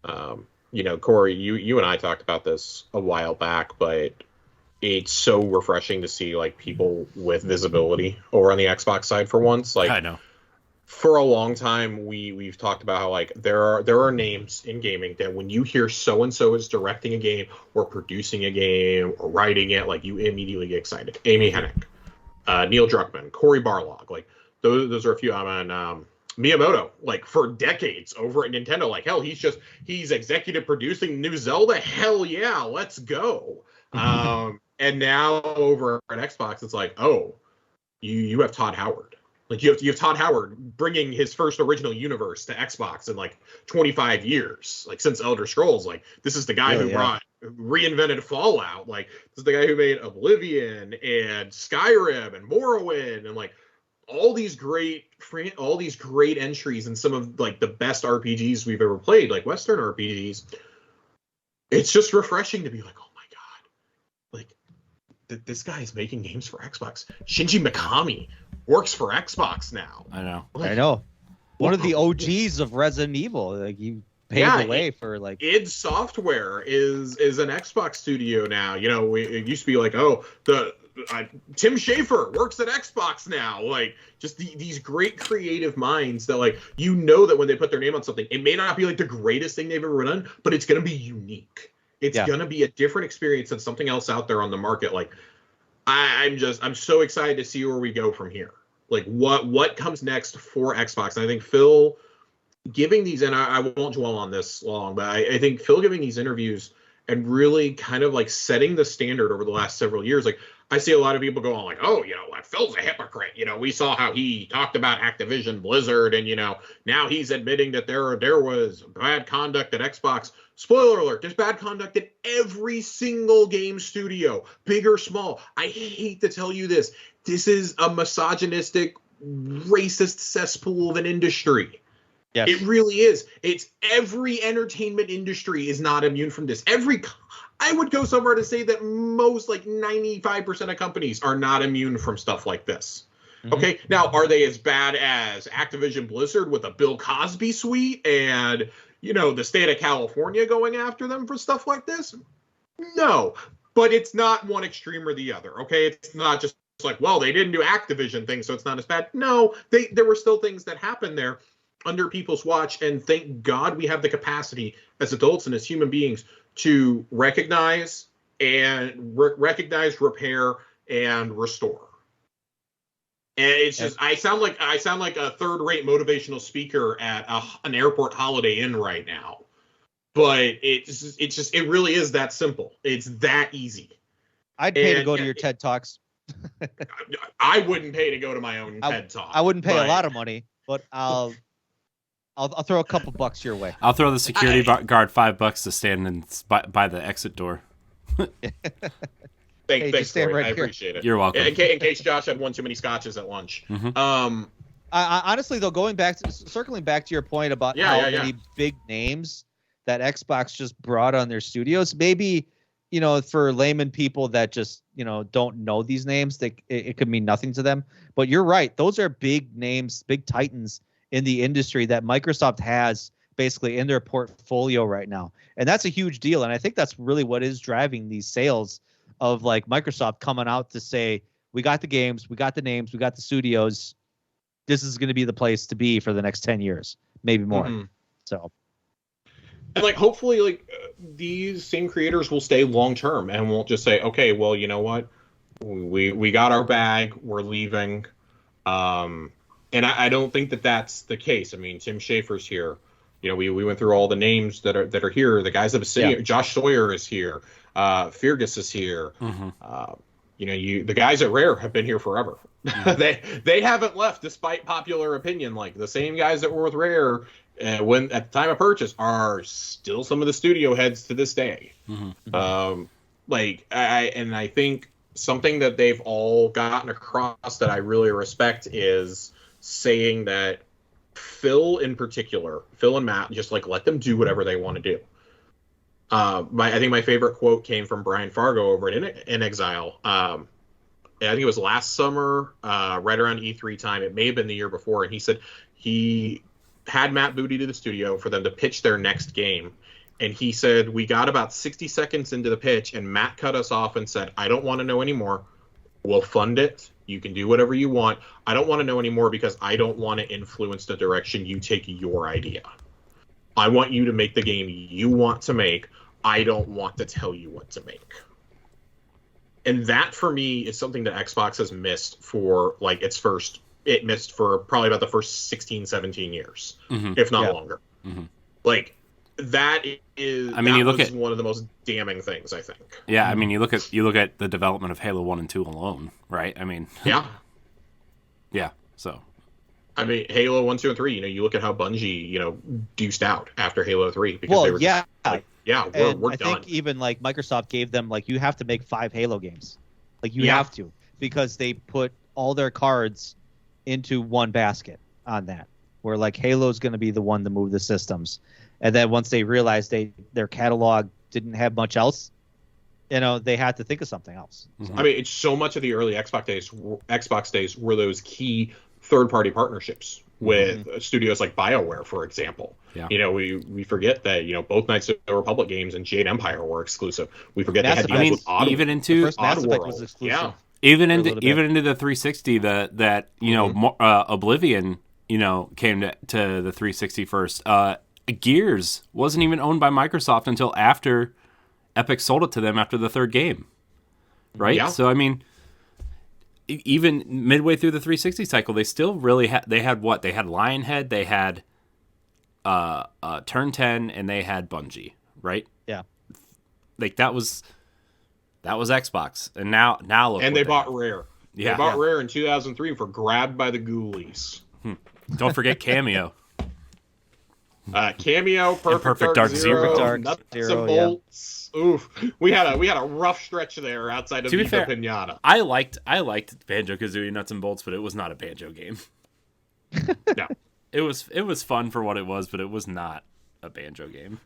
Corey, you and I talked about this a while back, but it's so refreshing to see, like, people with visibility over on the Xbox side for once. Like, I know. For a long time, we've talked about how, like, there are names in gaming that when you hear so and so is directing a game or producing a game or writing it, like, you immediately get excited. Amy Hennig, Neil Druckmann, Cory Barlog, like those are a few. I'm on Miyamoto, like for decades over at Nintendo. Like, hell, he's executive producing new Zelda. Hell yeah, let's go. And now over at Xbox, it's like, oh, you have Todd Howard. Like you have Todd Howard bringing his first original universe to Xbox in like 25 years, like since Elder Scrolls. Like this is the guy who reinvented Fallout. Like this is the guy who made Oblivion and Skyrim and Morrowind and like all these great entries in some of like the best RPGs we've ever played, like Western RPGs. It's just refreshing to be like, oh my god, like this guy is making games for Xbox. Shinji Mikami works for Xbox now. I know. Like, I know. One of the OGs of Resident Evil. Like you paved the way for like id Software is an Xbox studio now. You know, it used to be like, oh, Tim Schafer works at Xbox now. Like just these great creative minds that like you know that when they put their name on something, it may not be like the greatest thing they've ever done, but it's gonna be unique. It's gonna be a different experience than something else out there on the market. Like I'm so excited to see where we go from here. Like what comes next for Xbox. And I think Phil giving these, and I won't dwell on this long, but I think Phil giving these interviews and really kind of like setting the standard over the last several years. Like I see a lot of people going like, oh, you know, Phil's a hypocrite. You know, we saw how he talked about Activision Blizzard, and you know, now he's admitting that there was bad conduct at Xbox. Spoiler alert, there's bad conduct at every single game studio, big or small. I hate to tell you this. This is a misogynistic, racist cesspool of an industry. Yes. It really is. It's every entertainment industry is not immune from this. I would go somewhere to say that most, like 95% of companies are not immune from stuff like this. Mm-hmm. Okay, now are they as bad as Activision Blizzard with a Bill Cosby suite and, you know, the state of California going after them for stuff like this? No, but it's not one extreme or the other. Okay, it's not just like, well, they didn't do Activision things, so it's not as bad. No, there were still things that happened there under people's watch, and thank God we have the capacity as adults and as human beings to recognize, repair, and restore. And it's just I sound like a third-rate motivational speaker at an airport Holiday Inn right now, but it really is that simple. It's that easy. I'd pay to go to your TED Talks. I wouldn't pay to go to my own TED Talk. I wouldn't pay a lot of money, but I'll throw a couple bucks your way. I'll throw the security guard $5 to stand by the exit door. Thanks, Stoy. Right, I appreciate it. You're welcome. In case Josh had one too many scotches at lunch. Mm-hmm. I honestly, though, circling back to your point about how many big names that Xbox just brought on their studios, maybe, you know, for layman people that just, you know, don't know these names, it could mean nothing to them. But you're right; those are big names, big titans in the industry that Microsoft has basically in their portfolio right now. And that's a huge deal. And I think that's really what is driving these sales of like Microsoft coming out to say, we got the games, we got the names, we got the studios. This is going to be the place to be for the next 10 years, maybe more. Mm-hmm. So. And like, hopefully like these same creators will stay long-term and won't just say, okay, well, you know what? We got our bag, we're leaving. And I don't think that that's the case. I mean, Tim Schafer's here. You know, we went through all the names that are here. The guys of Obsidian, Josh Sawyer is here. Fergus is here. Mm-hmm. You know, the guys at Rare have been here forever. Mm-hmm. they haven't left despite popular opinion. Like the same guys that were with Rare when at the time of purchase are still some of the studio heads to this day. Mm-hmm. I think something that they've all gotten across that I really respect is saying that Phil in particular, Phil and Matt, just like let them do whatever they want to do. I think my favorite quote came from Brian Fargo over at In Exile. I think it was last summer, right around E3 time. It may have been the year before. And he said he had Matt Booty to the studio for them to pitch their next game. And he said, we got about 60 seconds into the pitch and Matt cut us off and said, I don't want to know anymore. We'll fund it. You can do whatever you want. I don't want to know anymore because I don't want to influence the direction you take your idea. I want you to make the game you want to make. I don't want to tell you what to make. And that, for me, is something that Xbox has missed for, like, its first it missed for probably about the first 16, 17 years, if not longer. Like, that is, I mean, you look at one of the most damning things, I think. Yeah, I mean, you look at the development of Halo 1 and 2 alone, right? I mean, yeah. So, I mean, Halo 1, 2, and 3. You look at how Bungie, deuced out after Halo 3 because they were we're done. I think even like Microsoft gave them like you have to make 5 Halo games, like you have to, because they put all their cards into one basket on that, where like Halo's going to be the one to move the systems. And then once they realized their catalog didn't have much else, they had to think of something else. So. I mean, it's so much of the early Xbox days were those key third-party partnerships with studios like BioWare, for example. Yeah. We forget that both Knights of the Republic games and Jade Empire were exclusive. We forget Mass they had deals with Odd, even into the first Mass Effect was exclusive. Yeah. Even into the 360 that Oblivion came to the 360 first. Gears wasn't even owned by Microsoft until after Epic sold it to them after the third game, right? Yeah. So I mean, even midway through the 360 cycle, they still really had Lionhead, they had Turn 10, and they had Bungie, right? Yeah. Like that was Xbox, and now look. And they bought Rare. Yeah, they bought Rare in 2003 for Grabbed by the Ghoulies. Don't forget Cameo. Cameo, Perfect Dark Zero, Nuts and Bolts. Yeah. Oof, we had a rough stretch there outside of Viva Pinata. I liked Banjo-Kazooie Nuts and Bolts, but it was not a banjo game. No, it was fun for what it was, but it was not a banjo game.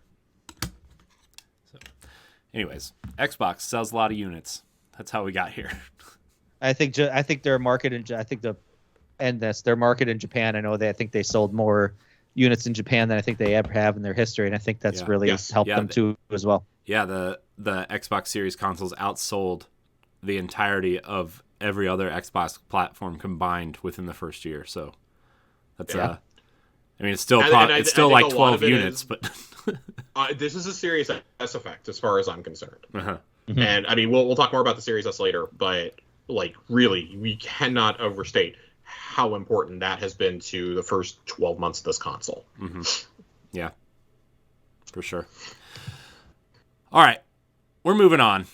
So, anyways, Xbox sells a lot of units. That's how we got here. I think their market in their market in Japan. I know I think they sold more units in Japan than I think they ever have in their history, and I think that's really helped them too as well. Yeah, the Xbox Series consoles outsold the entirety of every other Xbox platform combined within the first year. So that's I mean, it's still it's still like 12 units, but this is a Series S effect as far as I'm concerned. And I mean, we'll talk more about the Series S later, but like really, we cannot overstate how important that has been to the first 12 months of this console. Yeah, for sure. All right, we're moving on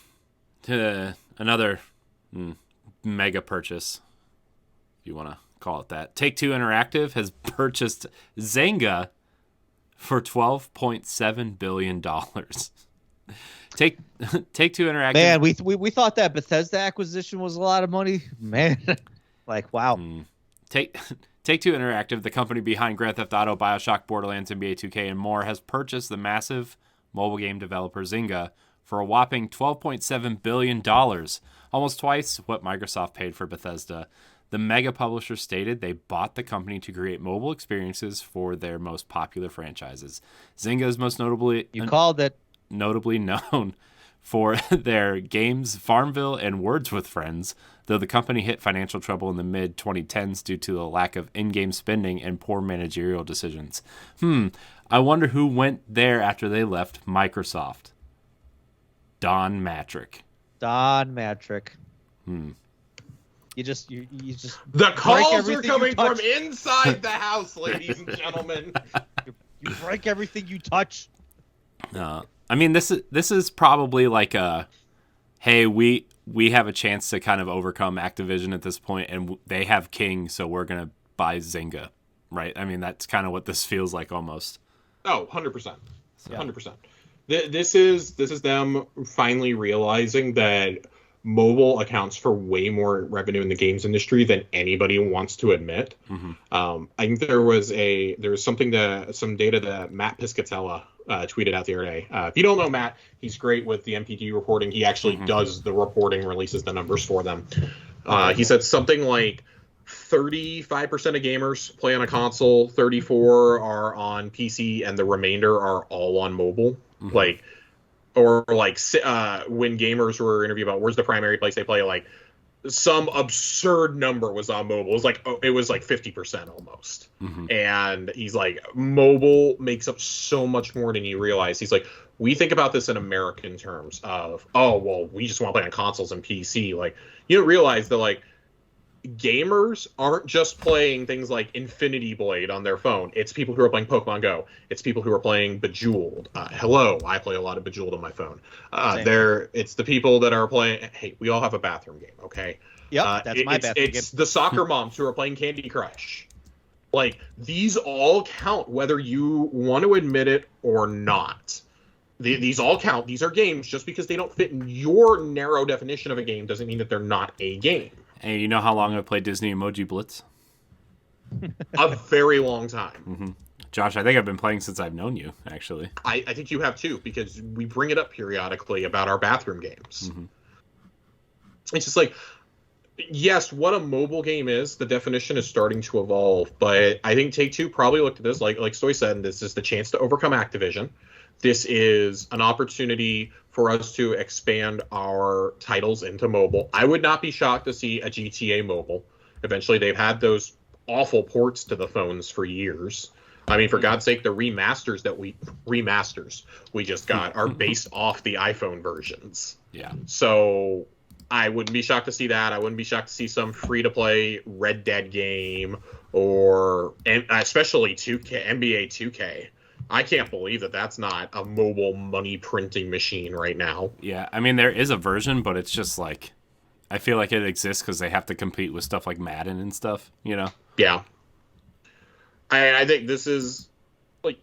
to another mega purchase, if you want to call it that. Take-Two Interactive has purchased Xynga for $12.7 billion. Take-Two Interactive. Man, we thought that Bethesda acquisition was a lot of money. Man, like, wow. Take-Two Interactive, the company behind Grand Theft Auto, BioShock, Borderlands, NBA 2K, and more, has purchased the massive mobile game developer Xynga for a whopping $12.7 billion, almost twice what Microsoft paid for Bethesda. The mega publisher stated they bought the company to create mobile experiences for their most popular franchises. Zynga is most notably known for their games Farmville and Words with Friends, though the company hit financial trouble in the mid-2010s due to the lack of in-game spending and poor managerial decisions. I wonder who went there after they left Microsoft. Don Matrick. You just the calls are coming from inside the house, ladies and gentlemen. You break everything you touch. I mean, this is probably like a, hey, we have a chance to kind of overcome Activision at this point, and they have King, so we're gonna buy Zynga, right? I mean, that's kind of what this feels like almost. Oh, 100%. 100%. This is them finally realizing that mobile accounts for way more revenue in the games industry than anybody wants to admit. I think there was some data that Matt Piscatella tweeted out the other day. If you don't know Matt, he's great with the MPG reporting. He actually does the reporting, releases the numbers for them. He said something like 35% of gamers play on a console, 34 are on PC, and the remainder are all on mobile. When gamers were interviewed about where's the primary place they play, like some absurd number was on mobile. It was like 50% almost. And he's like, mobile makes up so much more than you realize. He's like, we think about this in American terms of, oh, well, we just want to play on consoles and PC. Like, you don't realize that, like, gamers aren't just playing things like Infinity Blade on their phone. It's people who are playing Pokemon Go. It's people who are playing Bejeweled. Hello, I play a lot of Bejeweled on my phone. It's the people that are playing. Hey, we all have a bathroom game, okay? Yep, that's my bathroom game. It's the soccer moms who are playing Candy Crush. Like, these all count, whether you want to admit it or not. These all count. These are games. Just because they don't fit in your narrow definition of a game doesn't mean that they're not a game. Hey, you know how long I played Disney Emoji Blitz? A very long time. Mm-hmm. Josh, I think I've been playing since I've known you, actually. I think you have too, because we bring it up periodically about our bathroom games. Mm-hmm. It's just like, yes, what a mobile game is, the definition is starting to evolve, but I think Take-Two probably looked at this, like Stoy said, and this is the chance to overcome Activision. This is an opportunity for us to expand our titles into mobile. I would not be shocked to see a GTA mobile. Eventually, they've had those awful ports to the phones for years. I mean, for God's sake, the remasters we just got are based off the iPhone versions. Yeah. So I wouldn't be shocked to see that. I wouldn't be shocked to see some free-to-play Red Dead game or especially 2K, NBA 2K. I can't believe that that's not a mobile money printing machine right now. Yeah, I mean, there is a version, but it's just like, I feel like it exists because they have to compete with stuff like Madden and stuff, you know? Yeah. I think this is, like,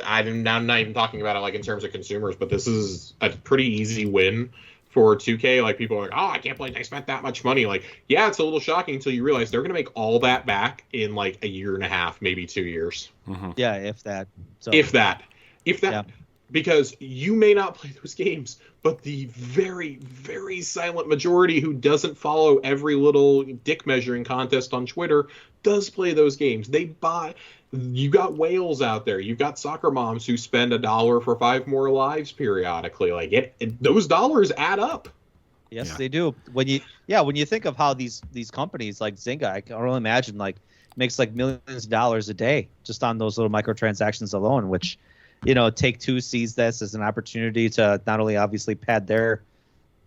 I'm not even talking about it, like, in terms of consumers, but this is a pretty easy win for 2K. Like, people are like, oh, I can't believe they spent that much money. Like, yeah, it's a little shocking until you realize they're going to make all that back in, like, a year and a half, maybe 2 years. Mm-hmm. Yeah, if that. So, if that. Yeah. Because you may not play those games, but the very, very silent majority who doesn't follow every little dick measuring contest on Twitter does play those games. They buy. You got whales out there. You've got soccer moms who spend $1 for 5 more lives periodically. Like those dollars add up. Yes, they do. When you think of how these companies like Xynga, I can only imagine like makes like millions of dollars a day just on those little microtransactions alone, which, you know, Take-Two sees this as an opportunity to not only obviously pad their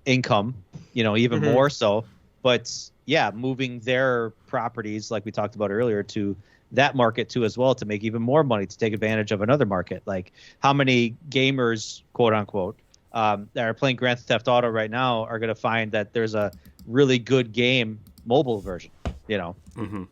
income, you know, even more so, but yeah, moving their properties like we talked about earlier to that market too as well to make even more money to take advantage of another market. Like how many gamers, quote unquote, that are playing Grand Theft Auto right now are going to find that there's a really good game mobile version, you know,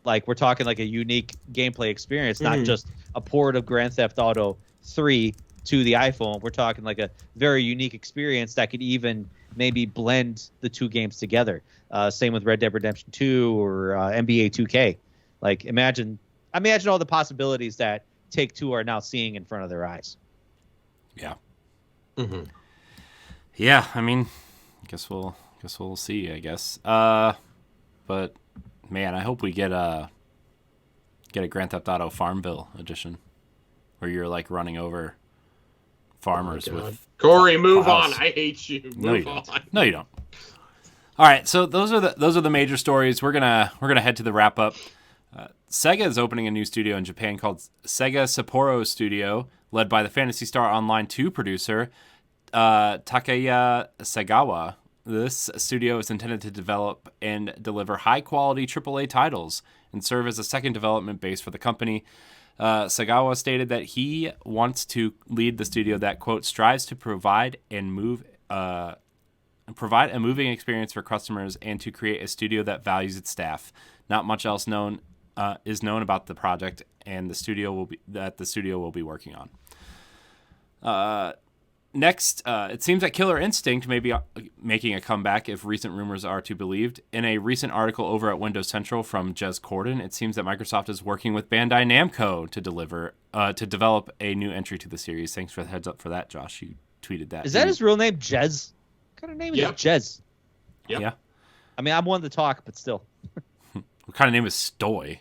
like we're talking like a unique gameplay experience, not just a port of Grand Theft Auto 3 to the iPhone. We're talking like a very unique experience that could even maybe blend the two games together. Same with Red Dead Redemption 2 or NBA 2K. Like imagine all the possibilities that Take-Two are now seeing in front of their eyes. Yeah. Yeah, I mean, guess we'll see, I guess. But man, I hope we get a Grand Theft Auto Farmville edition where you're like running over farmers with Corey, move on. I hate you. Move on. No, you don't. All right, so those are the major stories. We're gonna head to the wrap up. Sega is opening a new studio in Japan called Sega Sapporo Studio, led by the Phantasy Star Online 2 producer Takaya Sagawa. This studio is intended to develop and deliver high-quality AAA titles and serve as a second development base for the company. Sagawa stated that he wants to lead the studio that, quote, strives to provide a moving experience for customers and to create a studio that values its staff. Not much else is known about the project and the studio will be working on. Next, it seems that Killer Instinct may be making a comeback if recent rumors are to be believed. In a recent article over at Windows Central from Jez Corden, it seems that Microsoft is working with Bandai Namco to develop a new entry to the series. Thanks for the heads up for that, Josh. You tweeted that. Is that his real name, Jez? What kind of name is Jez? Yep. Yeah. I mean, I'm one to talk, but still. What kind of name is Stoy?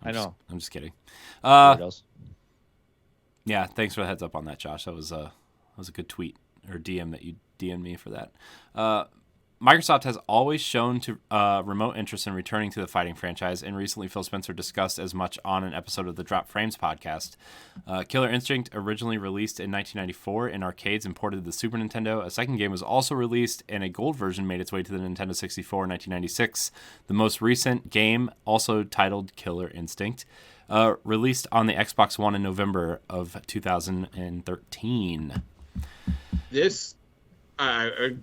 I know. I'm just kidding. Weirdos. Yeah, thanks for the heads up on that, Josh. That was a good tweet or DM that you DM'd me for that. Microsoft has always shown to remote interest in returning to the fighting franchise, and recently Phil Spencer discussed as much on an episode of the Drop Frames podcast. Killer Instinct, originally released in 1994 in arcades and ported to the Super Nintendo. A second game was also released, and a gold version made its way to the Nintendo 64 in 1996. The most recent game, also titled Killer Instinct, released on the Xbox One in November of 2013. This...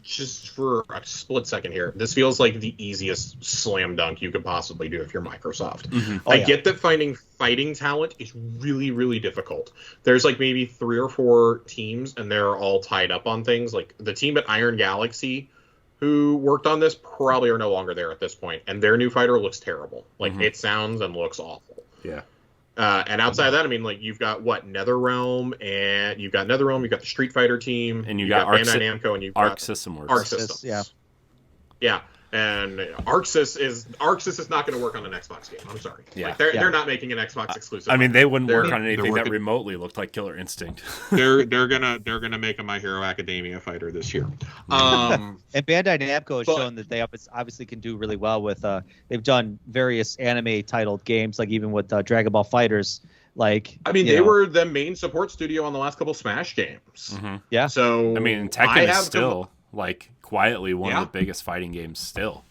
just for a split second here, this feels like the easiest slam dunk you could possibly do if you're Microsoft. Mm-hmm. I get that finding fighting talent is really, really difficult. There's like maybe 3 or 4 teams, and they're all tied up on things. Like the team at Iron Galaxy who worked on this probably are no longer there at this point, and their new fighter looks terrible. Like it sounds and looks awful. Yeah. And outside of that, I mean, like you've got NetherRealm, and you've got the Street Fighter team, and you got Bandai Namco, and you've got Arc System Works. Arc Systems. Yeah. And Arxis is not going to work on an Xbox game. I'm sorry. Yeah. Like, they're not making an Xbox exclusive. I mean, they wouldn't work on anything that remotely looked like Killer Instinct. they're gonna make a My Hero Academia fighter this year. And Bandai Namco has shown that they obviously can do really well with. They've done various anime titled games, like even with Dragon Ball Fighters. Like, I mean, they were the main support studio on the last couple Smash games. Mm-hmm. Yeah. So I mean, Tekken is still like quietly one of the biggest fighting games still.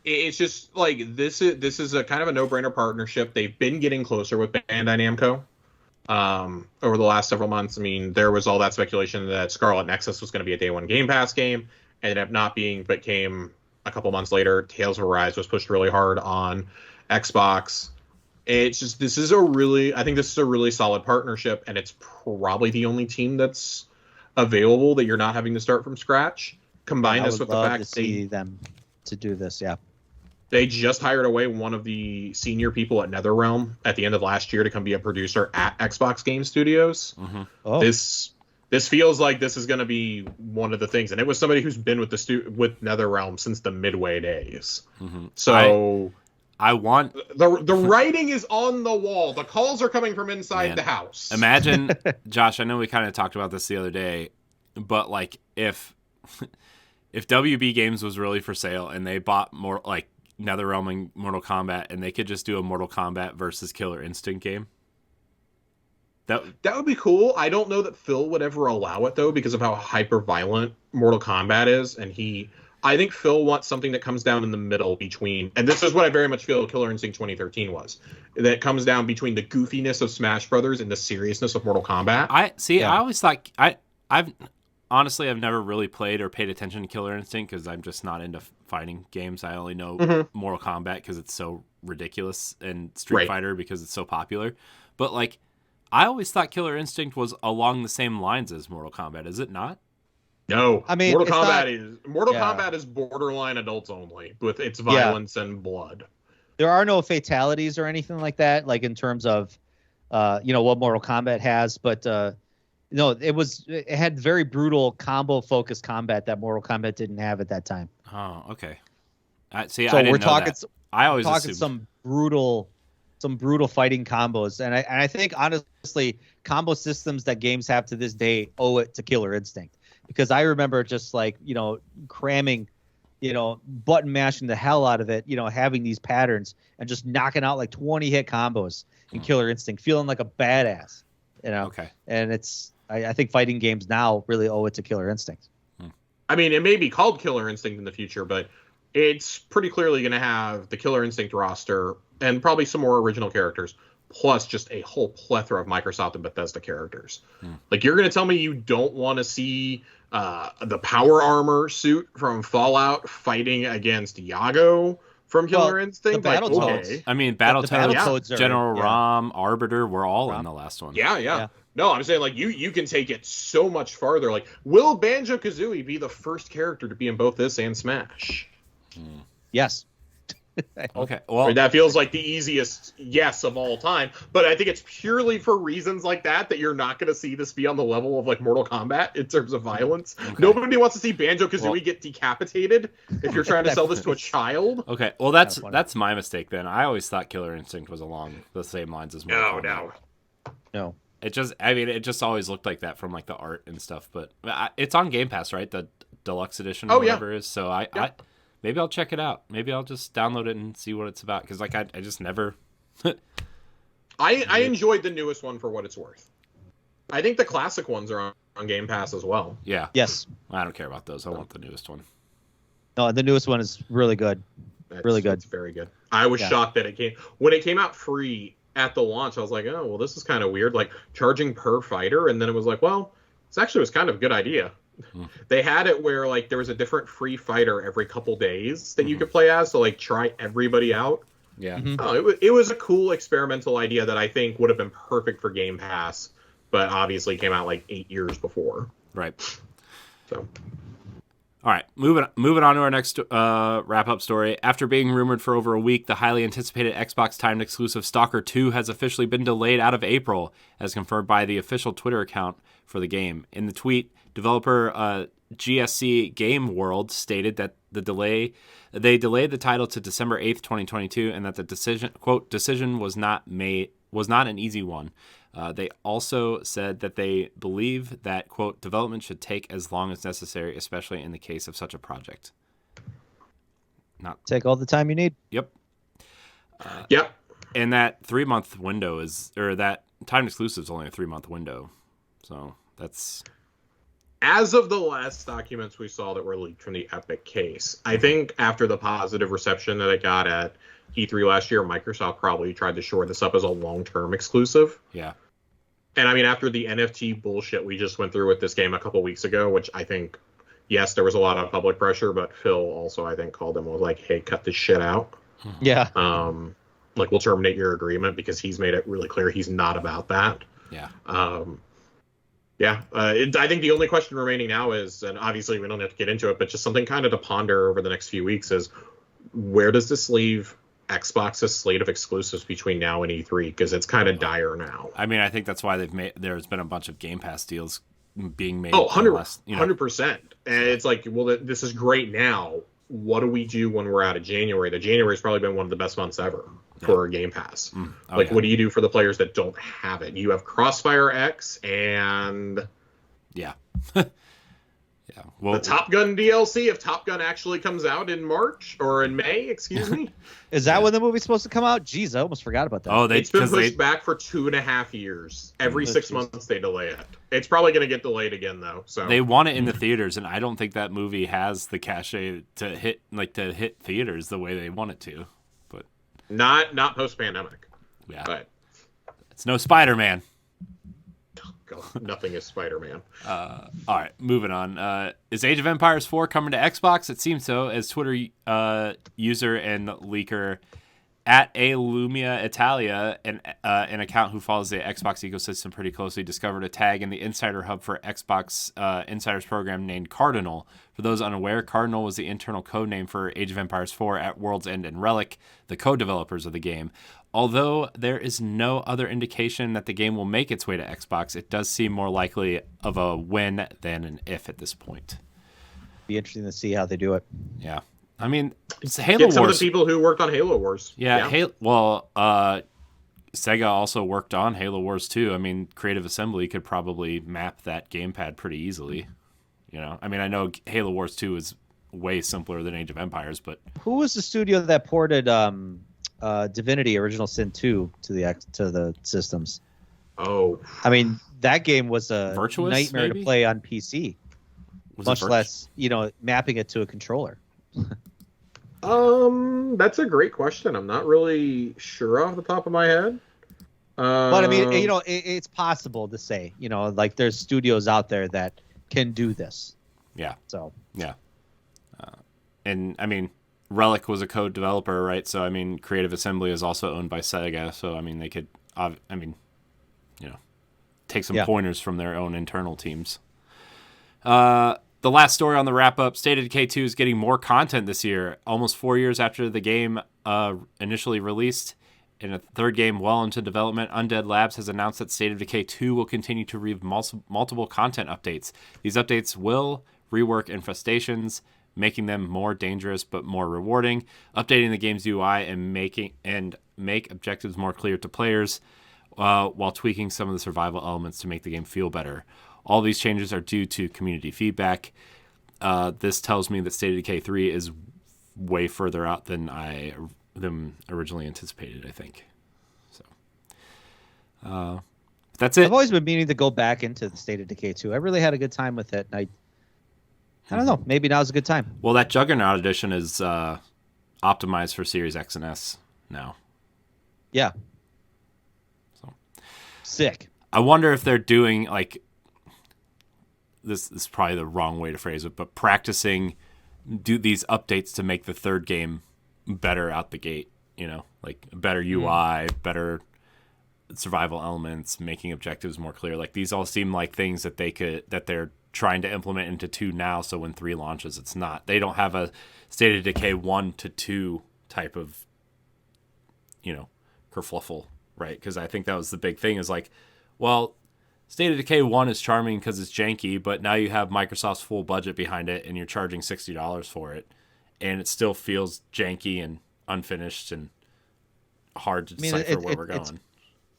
It's just like this is a kind of a no-brainer partnership. They've been getting closer with Bandai Namco over the last several months. I mean, there was all that speculation that Scarlet Nexus was going to be a day one Game Pass game, ended up not being, but came a couple months later. Tales of Arise was pushed really hard on Xbox. It's just I think this is a really solid partnership, and it's probably the only team that's available that you're not having to start from scratch. Combine this with the fact them to do this, they just hired away one of the senior people at NetherRealm at the end of last year to come be a producer at Xbox Game Studios. Mm-hmm. Oh. This feels like this is going to be one of the things, and it was somebody who's been with with NetherRealm since the Midway days. Mm-hmm. So I want the writing is on the wall. The calls are coming from inside the house. Imagine, Josh, I know we kind of talked about this the other day, but like if WB Games was really for sale and they bought more like NetherRealm and Mortal Kombat, and they could just do a Mortal Kombat versus Killer Instinct game. That would be cool. I don't know that Phil would ever allow it though, because of how hyper violent Mortal Kombat is, and I think Phil wants something that comes down in the middle between, and this is what I very much feel Killer Instinct 2013 was, that comes down between the goofiness of Smash Brothers and the seriousness of Mortal Kombat. I always thought I've never really played or paid attention to Killer Instinct because I'm just not into fighting games. I only know Mortal Kombat because it's so ridiculous, and Street Fighter because it's so popular. But like, I always thought Killer Instinct was along the same lines as Mortal Kombat. Is it not? No, I mean, Mortal Kombat is borderline adults only with its violence and blood. There are no fatalities or anything like that, like in terms of, what Mortal Kombat has. But no, it had very brutal combo focused combat that Mortal Kombat didn't have at that time. Oh, okay. So I didn't we're know talking. that. I always talking assumed. some brutal fighting combos, and I think honestly, combo systems that games have to this day owe it to Killer Instinct. Because I remember just like, cramming, button mashing the hell out of it, having these patterns and just knocking out like 20 hit combos in Killer Instinct, feeling like a badass, Okay. And I think fighting games now really owe it to Killer Instinct. I mean, it may be called Killer Instinct in the future, but it's pretty clearly going to have the Killer Instinct roster and probably some more original characters, plus just a whole plethora of Microsoft and Bethesda characters. Like, you're going to tell me you don't want to see the power armor suit from Fallout fighting against Iago from Killer Instinct? The Battletoads. I mean, Battletoads, General Rom, Arbiter, we're all in the last one. Yeah. No, I'm saying, like, you can take it so much farther. Like, will Banjo-Kazooie be the first character to be in both this and Smash? Yes. Okay. Well, that feels like the easiest yes of all time, but I think it's purely for reasons like that you're not going to see this be on the level of like Mortal Kombat in terms of violence. Okay. Nobody wants to see Banjo-Kazooie get decapitated if you're trying to sell this to a child. Okay. Well, that's my mistake then. I always thought Killer Instinct was along the same lines as Mortal Kombat. No. it just always looked like that from like the art and stuff. But it's on Game Pass, right? The deluxe edition or whatever it is. So I maybe I'll check it out. Maybe I'll just download it and see what it's about. Because like I just never. I enjoyed the newest one for what it's worth. I think the classic ones are on Game Pass as well. Yeah. Yes. I don't care about those. I want the newest one. No, the newest one is really good. Really good. It's very good. I was shocked that when it came out free at the launch. I was like, oh, well, this is kind of weird. Like charging per fighter. And then it was like, well, this was kind of a good idea. They had it where like there was a different free fighter every couple days that you could play as to like try everybody out. Yeah. It was a cool experimental idea that I think would have been perfect for Game Pass, but obviously came out like 8 years before. Right. So. All right, moving on to our next wrap-up story. After being rumored for over a week, the highly anticipated Xbox timed exclusive Stalker 2 has officially been delayed out of April, as confirmed by the official Twitter account for the game. In the tweet, developer GSC Game World stated that they delayed the title to December 8th, 2022, and that the decision was not an easy one. They also said that they believe that, quote, development should take as long as necessary, especially in the case of such a project. Take all the time you need. Yep. Yep. And that 3-month window that time exclusive is only a 3-month window. So that's... As of the last documents we saw that were leaked from the Epic case, I think after the positive reception that it got at E3 last year, Microsoft probably tried to shore this up as a long-term exclusive. Yeah. And I mean, after the NFT bullshit we just went through with this game a couple weeks ago, which I think, yes, there was a lot of public pressure, but Phil also, I think, called them and was like, hey, cut this shit out. Yeah. Like, we'll terminate your agreement because he's made it really clear he's not about that. Yeah. I think the only question remaining now is, and obviously we don't have to get into it, but just something kind of to ponder over the next few weeks is, where does this leave Xbox's slate of exclusives between now and E3? Because it's kind of dire now. I mean, I think that's why there's been a bunch of Game Pass deals being made. Oh, 100%. And it's like, well, this is great now. What do we do when we're out of January? The January's probably been one of the best months ever for Game Pass. What do you do for the players that don't have it? You have Crossfire X and... Yeah. Yeah. Well, the Top Gun DLC, if Top Gun actually comes out in March or in May, excuse me. Is that when the movie's supposed to come out? Jeez, I almost forgot about that. Oh, it's been pushed back for 2.5 years. Every 6 months they delay it. It's probably going to get delayed again though. So they want it in the theaters, and I don't think that movie has the cachet to hit theaters the way they want it to. But not post pandemic. Yeah. But it's no Spider-Man. Nothing is Spider-Man. All right, moving on. Is Age of Empires 4 coming to Xbox? It seems so, as Twitter user and leaker at Lumia Italia, an account who follows the Xbox ecosystem pretty closely, discovered a tag in the Insider Hub for Xbox Insiders program named Cardinal. For those unaware, Cardinal was the internal code name for Age of Empires 4 at World's End and Relic, the co-developers of the game. Although there is no other indication that the game will make its way to Xbox, it does seem more likely of a when than an if at this point. Be interesting to see how they do it. Yeah. I mean, it's Halo Get some Wars. of the people who worked on Halo Wars. Yeah. Sega also worked on Halo Wars 2. I mean, Creative Assembly could probably map that gamepad pretty easily. You know, I mean, I know Halo Wars 2 is way simpler than Age of Empires, but who was the studio that ported Divinity Original Sin 2 to the systems? Oh, I mean, that game was a Virtuous, nightmare maybe? to play on PC. Much less, mapping it to a controller. That's a great question. I'm not really sure off the top of my head. But I mean, it's possible to say, like there's studios out there that can do this. Yeah. So yeah. And I mean, Relic was a co-developer, right? So I mean, Creative Assembly is also owned by Sega. So I mean, they could, take some pointers from their own internal teams. The last story on the wrap-up, State of Decay 2 is getting more content this year, almost 4 years after the game initially released. In a third game well into development, Undead Labs has announced that State of Decay 2 will continue to receive multiple content updates. These updates will rework infestations, making them more dangerous but more rewarding, updating the game's UI and make objectives more clear to players, while tweaking some of the survival elements to make the game feel better. All these changes are due to community feedback. This tells me that State of Decay 3 is way further out than originally anticipated, I think. So, that's it. I've always been meaning to go back into the State of Decay 2. I really had a good time with it. And I don't know. Maybe now's a good time. Well, that Juggernaut edition is optimized for Series X and S now. Yeah. So sick. I wonder if they're doing like this is probably the wrong way to phrase it, but practicing do these updates to make the third game better out the gate, like better UI, better survival elements, making objectives more clear. Like these all seem like things that they're trying to implement into 2 now, so when 3 launches it's not. They don't have a State of Decay 1 to 2 type of kerfluffle, right? Because I think that was the big thing is like, well, State of Decay 1 is charming because it's janky, but now you have Microsoft's full budget behind it and you're charging $60 for it, and it still feels janky and unfinished and hard to decipher where we're going.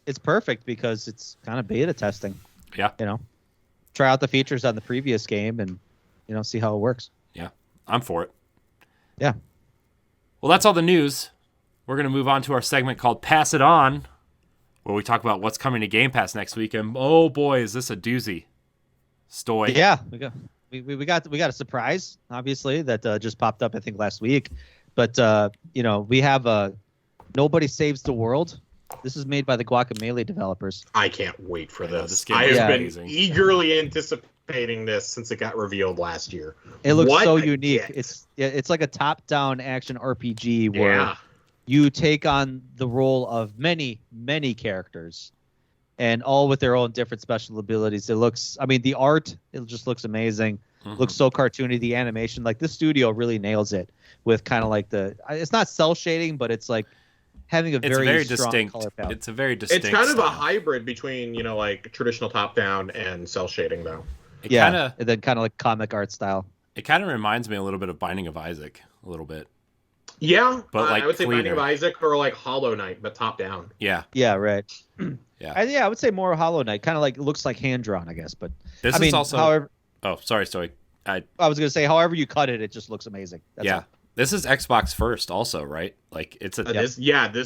It's perfect because it's kind of beta testing. Yeah. Try out the features on the previous game and, see how it works. Yeah. I'm for it. Yeah. Well, that's all the news. We're going to move on to our segment called Pass It On, where we talk about what's coming to Game Pass next week. And oh boy, is this a doozy. Stoy. Yeah, we got a surprise, obviously, that just popped up, I think, last week. But, we have Nobody Saves the World. This is made by the Guacamelee developers. I can't wait for this. I have been eagerly anticipating this since it got revealed last year. It looks so unique. It's like a top-down action RPG where you take on the role of many, many characters, and all with their own different special abilities. The art, it just looks amazing. Mm-hmm. Looks so cartoony. The animation, like this studio really nails it with kind of like it's not cell shading, but it's like having a very strong distinct color palette. It's a very distinct. It's kind of style. a hybrid between like traditional top down and cell shading though. And then kind of like comic art style. It kind of reminds me a little bit of Binding of Isaac, a little bit. Yeah, but like I would say cleaner. Binding of Isaac or like Hollow Knight, but top down. Yeah. Yeah, right. Yeah. I would say more Hollow Knight. Kind of like looks like hand drawn, I guess. But this is also. However, oh, sorry, Stoy. I was gonna say, however you cut it, it just looks amazing. That's all. This is Xbox first, also, right? Like it's a. This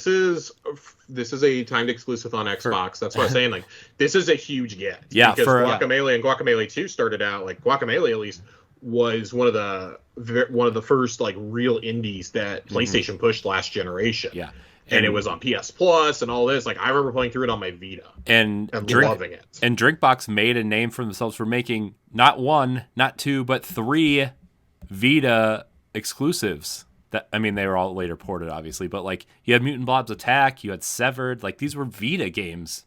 is a timed exclusive on Xbox. That's what I'm saying. Like this is a huge get. Yeah, because Guacamelee and Guacamelee 2 started out like Guacamelee at least was one of the first like real indies that PlayStation pushed last generation. Yeah. And it was on PS Plus and all this. Like I remember playing through it on my Vita and loving it. And Drinkbox made a name for themselves for making not 1, not 2, but 3 Vita exclusives. They were all later ported, obviously, but like you had Mutant Blob's Attack, you had Severed, like these were Vita games.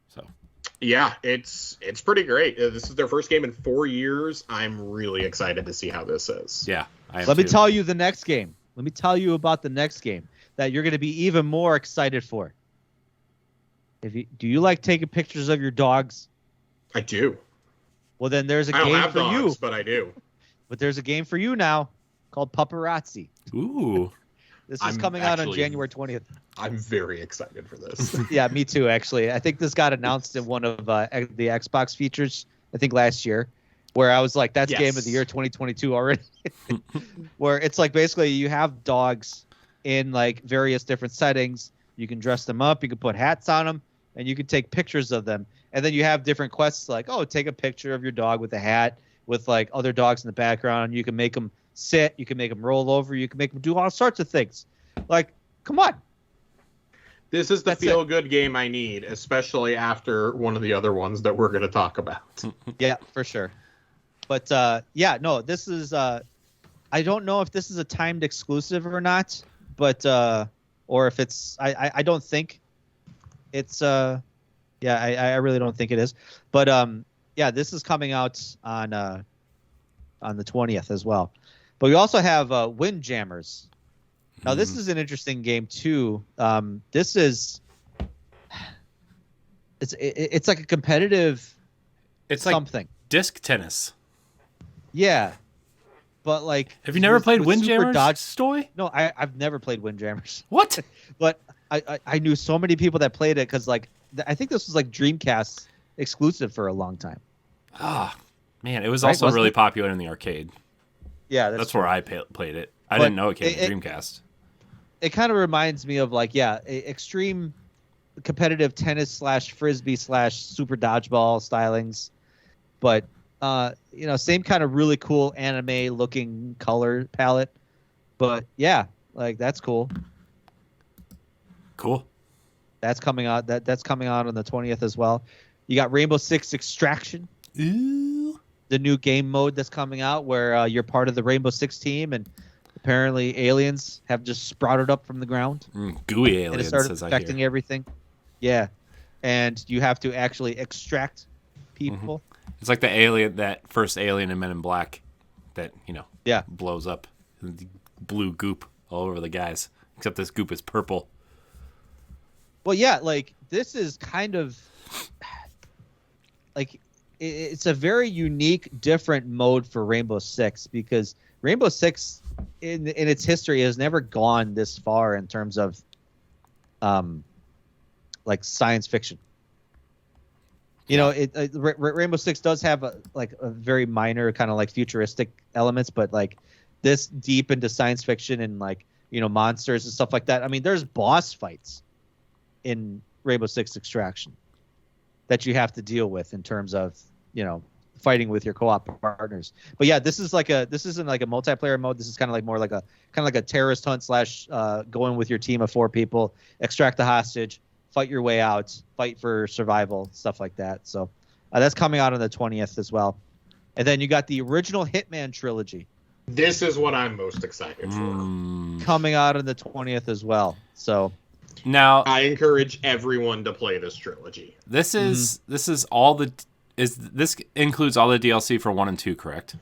So yeah, it's pretty great. This is their first game in 4 years. I'm really excited to see how this is. Yeah. Let me tell you the next game. Let me tell you about the next game that you're going to be even more excited for. Do you like taking pictures of your dogs? I do. Well, then there's a I don't game have for dogs, you. But I do. But there's a game for you now called Paparazzi. Ooh. This is coming out on January 20th. I'm very excited for this. Yeah, me too, actually. I think this got announced in one of the Xbox features, I think last year, where I was like, that's game of the year 2022 already. Where it's like basically you have dogs in like various different settings. You can dress them up. You can put hats on them. And you can take pictures of them. And then you have different quests like, take a picture of your dog with a hat with like other dogs in the background. You can make them sit. You can make them roll over. You can make them do all sorts of things. Like, come on. This is the feel-good game I need, especially after one of the other ones that we're going to talk about. Yeah, for sure. But, this is I don't know if this is a timed exclusive or not, but or if it's I don't think it's I really don't think it is. But this is coming out on the 20th as well. But we also have Windjammers. Now this is an interesting game too. This is it's like a competitive something. Like disc tennis. Yeah. But like, have you never played Windjammers? Dodge Stoy? No, I've never played Windjammers. What? But I knew so many people that played it because like I think this was like Dreamcast exclusive for a long time. Ah, man, it was Right, also wasn't really it? popular in the arcade. Yeah, That's where I played it. I But didn't know it came it- to Dreamcast. It kind of reminds me of like extreme competitive tennis / frisbee / super dodgeball stylings, but same kind of really cool anime looking color palette. But yeah, like that's cool. Cool. That's coming out. That's coming out on the 20th as well. You got Rainbow Six Extraction, Ooh. the new game mode that's coming out where you're part of the Rainbow Six team, and apparently aliens have just sprouted up from the ground Gooey and it aliens, started as I affecting hear. everything. Yeah, and you have to actually extract people. It's like that first alien in Men in Black that, Yeah. blows up. Blue goop all over the guys. Except this goop is purple. Well, yeah, like this is kind of like it's a very unique, different mode for Rainbow Six because Rainbow Six in its history has never gone this far in terms of like science fiction. Rainbow Six does have a very minor kind of like futuristic elements, but like this deep into science fiction and like monsters and stuff like that. I mean, there's boss fights in Rainbow Six Extraction that you have to deal with in terms of fighting with your co-op partners. But yeah, this isn't like a multiplayer mode. This is kind of like a terrorist hunt / going with your team of 4 people, extract the hostage, fight your way out, fight for survival, stuff like that. So that's coming out on the 20th as well. And then you got the original Hitman trilogy. This is what I'm most excited for. Coming out on the 20th as well. So now I encourage everyone to play this trilogy. this is all the this includes all the DLC for 1 and 2, correct?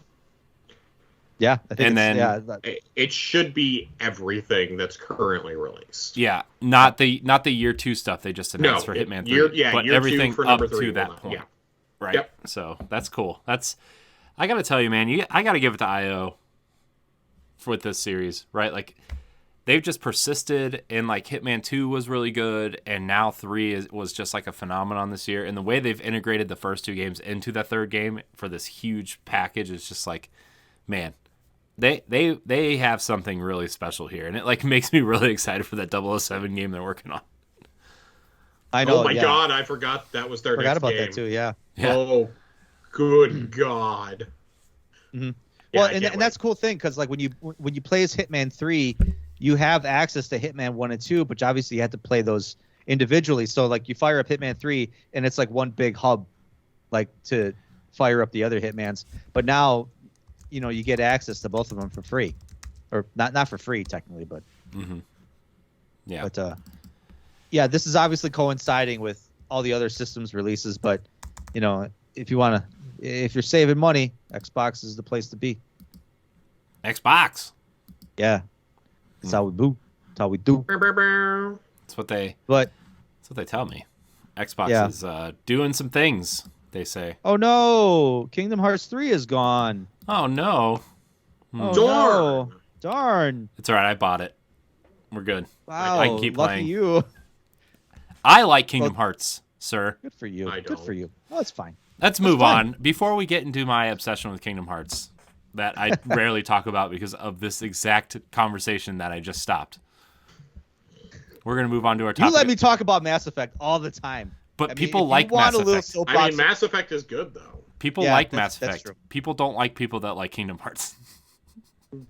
yeah, I think And then- It should be everything that's currently released. Yeah, not the year 2 stuff they just announced for Hitman 3, but year everything 2 for up number 3 to will that not- point. Yeah. Right. Yep. So that's cool. I got to tell you, man, I got to give it to IO with this series, right? Like they've just persisted, and like Hitman 2 was really good, and now 3 was just like a phenomenon this year. And the way they've integrated the first 2 games into the third game for this huge package is just like, man, they have something really special here, and it like makes me really excited for that 007 game they're working on. I know. Oh my yeah. god, I forgot that was their Forgot next about game. that too. Yeah. Yeah. Oh, good god. Mm-hmm. Yeah, Well, I and can't that's a cool thing because like when you play as Hitman 3, you have access to Hitman 1 and 2, but obviously you have to play those individually. So like you fire up Hitman 3, and it's like one big hub, like to fire up the other Hitmans. But now, you get access to both of them for free, or not for free technically, but Yeah. but yeah, this is obviously coinciding with all the other systems releases. But if you're saving money, Xbox is the place to be. Xbox. Yeah, that's how we do. That's how we do. That's what they tell me. Xbox Yeah. is doing some things, they say. Oh no, Kingdom Hearts 3 is gone. Oh no. Oh Darn. no, darn. It's all right. I bought it. We're good. Wow, I can keep lucky playing. you. I like Kingdom Hearts, sir. Good for you. I Good don't. for you. Oh, that's fine. Let's move fine. on. Before we get into my obsession with Kingdom Hearts, that I rarely talk about because of this exact conversation that I just stopped. We're going to move on to our You topic. let me talk about Mass Effect all the time. But I mean, people if you like want Mass a little Effect. soapbox- I mean, Mass Effect is good though. People Yeah, like that's Mass Effect. true. People don't like people that like Kingdom Hearts.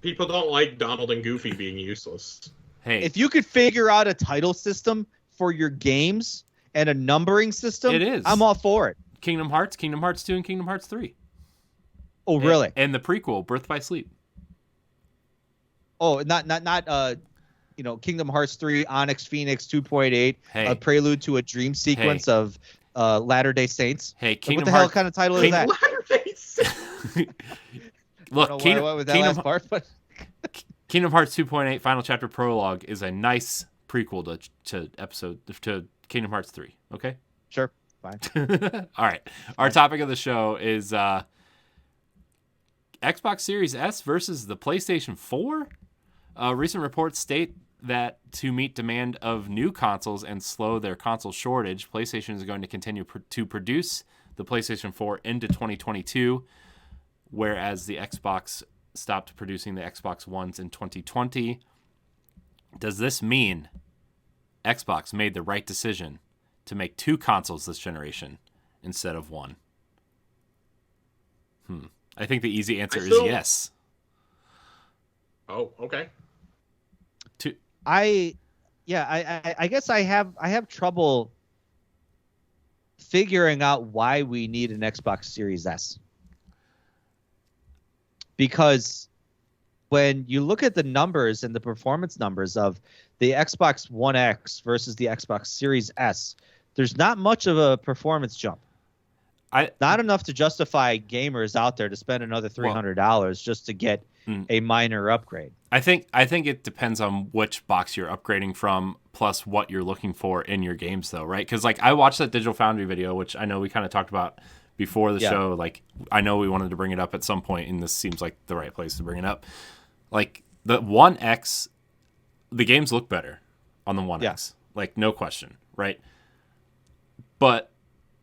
People don't like Donald and Goofy being useless. Hey, If you could figure out a title system for your games and a numbering system, It is. I'm all for it. Kingdom Hearts 2, and Kingdom Hearts 3. Oh, really? And the prequel, Birth by Sleep. Oh, not Kingdom Hearts 3, Onyx Phoenix 2.8, Hey. a prelude to a dream sequence of Latter-day Saints. Hey, Like, Kingdom what the hell Hearts. kind of title is Kingdom- that? Latter-day Saints. I Look, don't know why I went with that last part, but Kingdom Hearts 2.8 Final Chapter Prologue is a nice prequel to Kingdom Hearts 3. Okay. sure, fine. All right. Our topic of the show is Xbox Series S versus the PlayStation 4. Recent reports state that to meet demand of new consoles and slow their console shortage, PlayStation is going to continue to produce the PlayStation 4 into 2022, whereas the Xbox stopped producing the Xbox Ones in 2020. Does this mean Xbox made the right decision to make 2 consoles this generation instead of 1? I think the easy answer is yes. Oh, okay. I guess I have trouble figuring out why we need an Xbox Series S. Because when you look at the numbers and the performance numbers of the Xbox One X versus the Xbox Series S, there's not much of a performance jump. Not enough to justify gamers out there to spend another $300 just to get a minor upgrade. I think it depends on which box you're upgrading from, plus what you're looking for in your games, though, right? Because like I watched that Digital Foundry video, which I know we kind of talked about before the show. Like I know we wanted to bring it up at some point, and this seems like the right place to bring it up. Like the One X, the games look better on the One X, like no question, right? But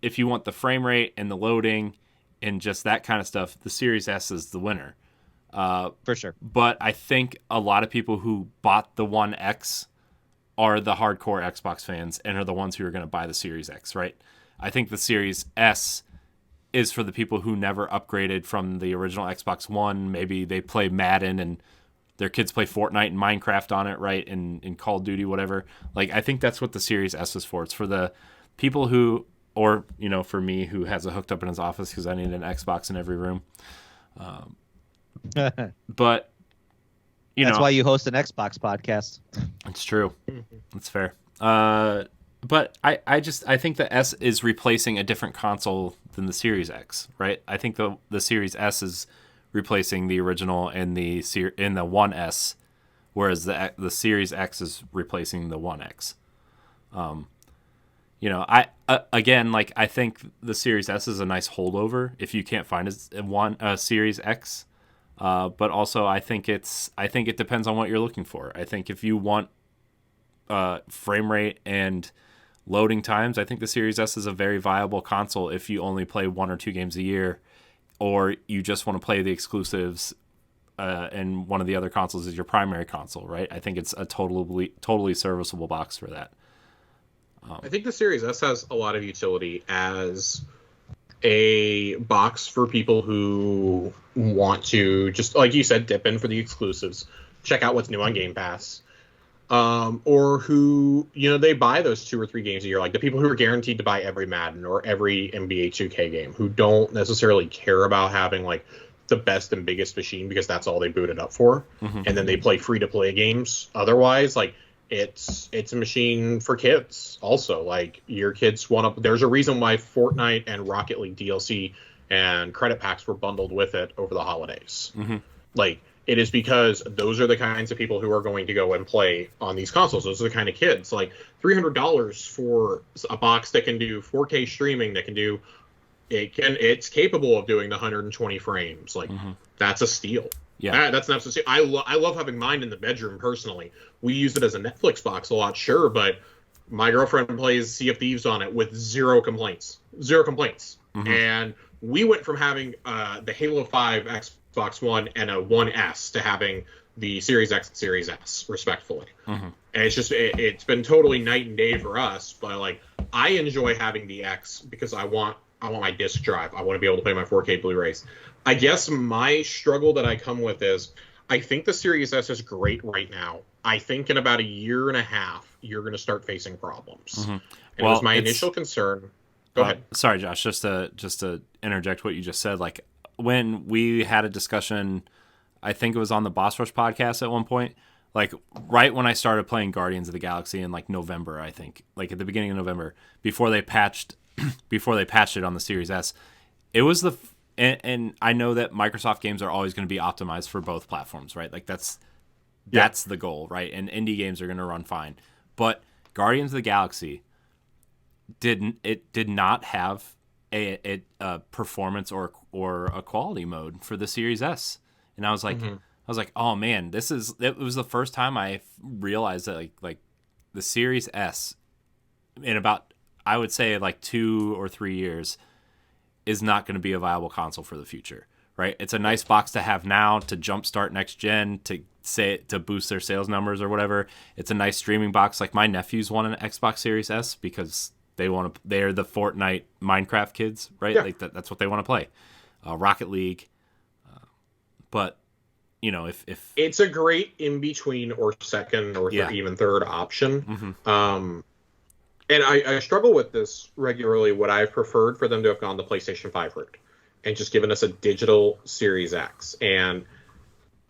if you want the frame rate and the loading and just that kind of stuff, the Series S is the winner. For sure. But I think a lot of people who bought the One X are the hardcore Xbox fans and are the ones who are going to buy the Series X, right? I think the Series S is for the people who never upgraded from the original Xbox One. Maybe they play Madden and their kids play Fortnite and Minecraft on it, right? And in Call of Duty, whatever. Like, I think that's what the Series S is for. It's for the people who, or, you know, for me who has it hooked up in his office because I need an Xbox in every room. But, you know. That's why you host an Xbox podcast. It's true. That's fair. But I think the S is replacing a different console than the Series X, right? I think the Series S is replacing the original and the One S, whereas the Series X is replacing the One X. You know, I think the Series S is a nice holdover if you can't find a Series X. But also I think it depends on what you're looking for. I think if you want frame rate and loading times, I think the Series S is a very viable console if you only play 1 or 2 games a year, or you just want to play the exclusives and one of the other consoles is your primary console, right? I think it's a totally serviceable box for that. I think the Series S has a lot of utility as a box for people who want to, just like you said, dip in for the exclusives, check out what's new on Game Pass, or who, you know, they buy those 2 or 3 games a year, like the people who are guaranteed to buy every Madden or every NBA 2K game, who don't necessarily care about having like the best and biggest machine because that's all they boot it up for, and then they play free-to-play games otherwise. Like, it's a machine for kids also. Like, your kids want to, there's a reason why Fortnite and Rocket League DLC and credit packs were bundled with it over the holidays. Like, it is because those are the kinds of people who are going to go and play on these consoles. Those are the kind of kids. Like, $300 for a box that can do 4K streaming, that can do, it's capable of doing the 120 frames. Like, that's a steal. Yeah, that's an absolute steal. I love having mine in the bedroom personally. We use it as a Netflix box a lot, sure, but my girlfriend plays Sea of Thieves on it with zero complaints. And we went from having the Halo 5 Xbox One and a One S to having the Series X and Series S, respectfully. And it's just, it's been totally night and day for us. But like, I enjoy having the X because I want my disc drive. I want to be able to play my 4K Blu-rays. I guess my struggle that I come with is, I think the Series S is great right now. I think in about a year and a half, you're going to start facing problems. And it was my initial concern. Go ahead. Sorry, Josh, just to interject what you just said. Like, when we had a discussion, I think it was on the Boss Rush podcast at one point, like right when I started playing Guardians of the Galaxy in like November, I think, like at the beginning of November, before they patched it on the Series S, it was and I know that Microsoft games are always going to be optimized for both platforms, right? Like that's the goal, right? And indie games are going to run fine. But Guardians of the Galaxy did not have a performance or a quality mode for the Series S. And I was like, was like, oh man, it was the first time I realized that like the Series S in about, I would say, like 2 or 3 years is not going to be a viable console for the future, right? It's a nice box to have now to jumpstart next gen, to boost their sales numbers or whatever. It's a nice streaming box. Like my nephews want an Xbox Series S because they're the Fortnite Minecraft kids, right? Yeah. Like that's what they want to play. Rocket League. But you know, if it's a great in between or second or even third option. And I struggle with this regularly. What I've preferred for them to have gone the PlayStation 5 route and just given us a digital Series X. And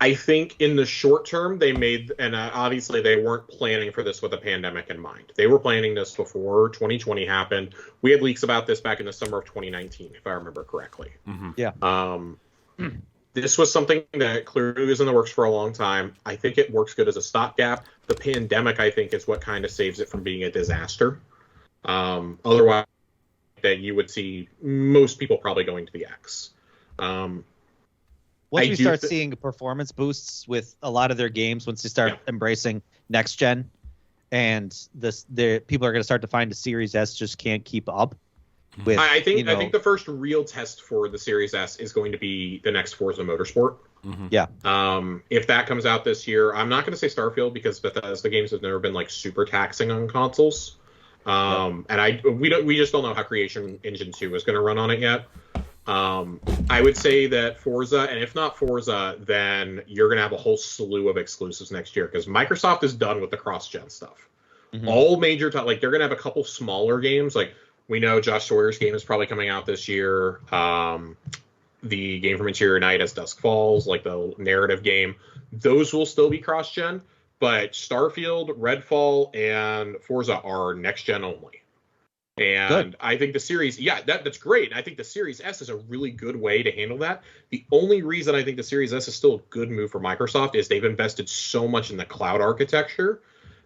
I think in the short term, they made, and obviously they weren't planning for this with a pandemic in mind. They were planning this before 2020 happened. We had leaks about this back in the summer of 2019, if I remember correctly. Yeah. This was something that clearly was in the works for a long time. I think it works good as a stopgap. The pandemic, I think, is what kind of saves it from being a disaster. Otherwise, that you would see most people probably going to the X. Once we start seeing performance boosts with a lot of their games, once they start embracing next gen, and the people are going to start to find the Series S just can't keep up. I think the first real test for the Series S is going to be the next Forza Motorsport. Yeah. If that comes out this year, I'm not going to say Starfield because Bethesda games have never been like super taxing on consoles. And we just don't know how Creation Engine 2 is going to run on it yet. I would say that Forza, and if not Forza, then you're going to have a whole slew of exclusives next year because Microsoft is done with the cross-gen stuff. All major, like they're going to have a couple smaller games. Like we know Josh Sawyer's game is probably coming out this year. The game from Interior Night as Dusk Falls, like the narrative game, those will still be cross-gen. But Starfield, Redfall, and Forza are next-gen only. And I think the Series, that's great. I think the Series S is a really good way to handle that. The only reason I think the Series S is still a good move for Microsoft is they've invested so much in the cloud architecture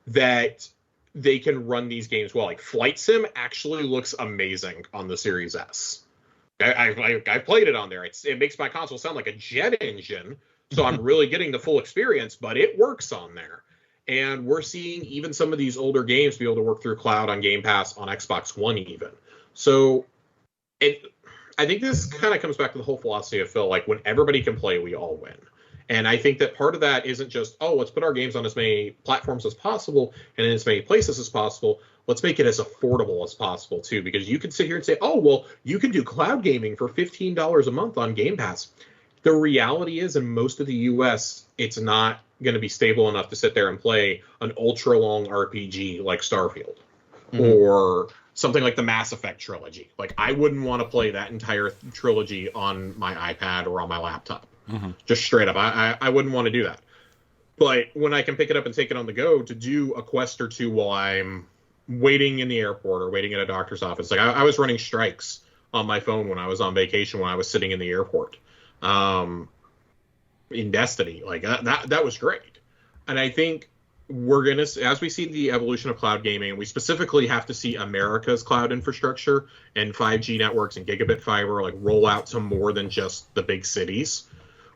that they can run these games well. Like Flight Sim actually looks amazing on the Series S. I've played it on there. It makes my console sound like a jet engine, so I'm really getting the full experience, but it works on there. And we're seeing even some of these older games be able to work through cloud on Game Pass on Xbox One even. So I think this kind of comes back to the whole philosophy of Phil, like when everybody can play, we all win. And I think that part of that isn't just, let's put our games on as many platforms as possible and in as many places as possible. Let's make it as affordable as possible, too, because you could sit here and say, you can do cloud gaming for $15 a month on Game Pass. The reality is, in most of the U.S., it's not going to be stable enough to sit there and play an ultra-long RPG like Starfield or something like the Mass Effect trilogy. Like, I wouldn't want to play that entire trilogy on my iPad or on my laptop. Just straight up. I wouldn't want to do that. But when I can pick it up and take it on the go to do a quest or two while I'm waiting in the airport or waiting at a doctor's office. Like, I was running strikes on my phone when I was on vacation when I was sitting in the airport. In Destiny, like that was great. And I think we're going to, as we see the evolution of cloud gaming, we specifically have to see America's cloud infrastructure and 5G networks and gigabit fiber like roll out to more than just the big cities.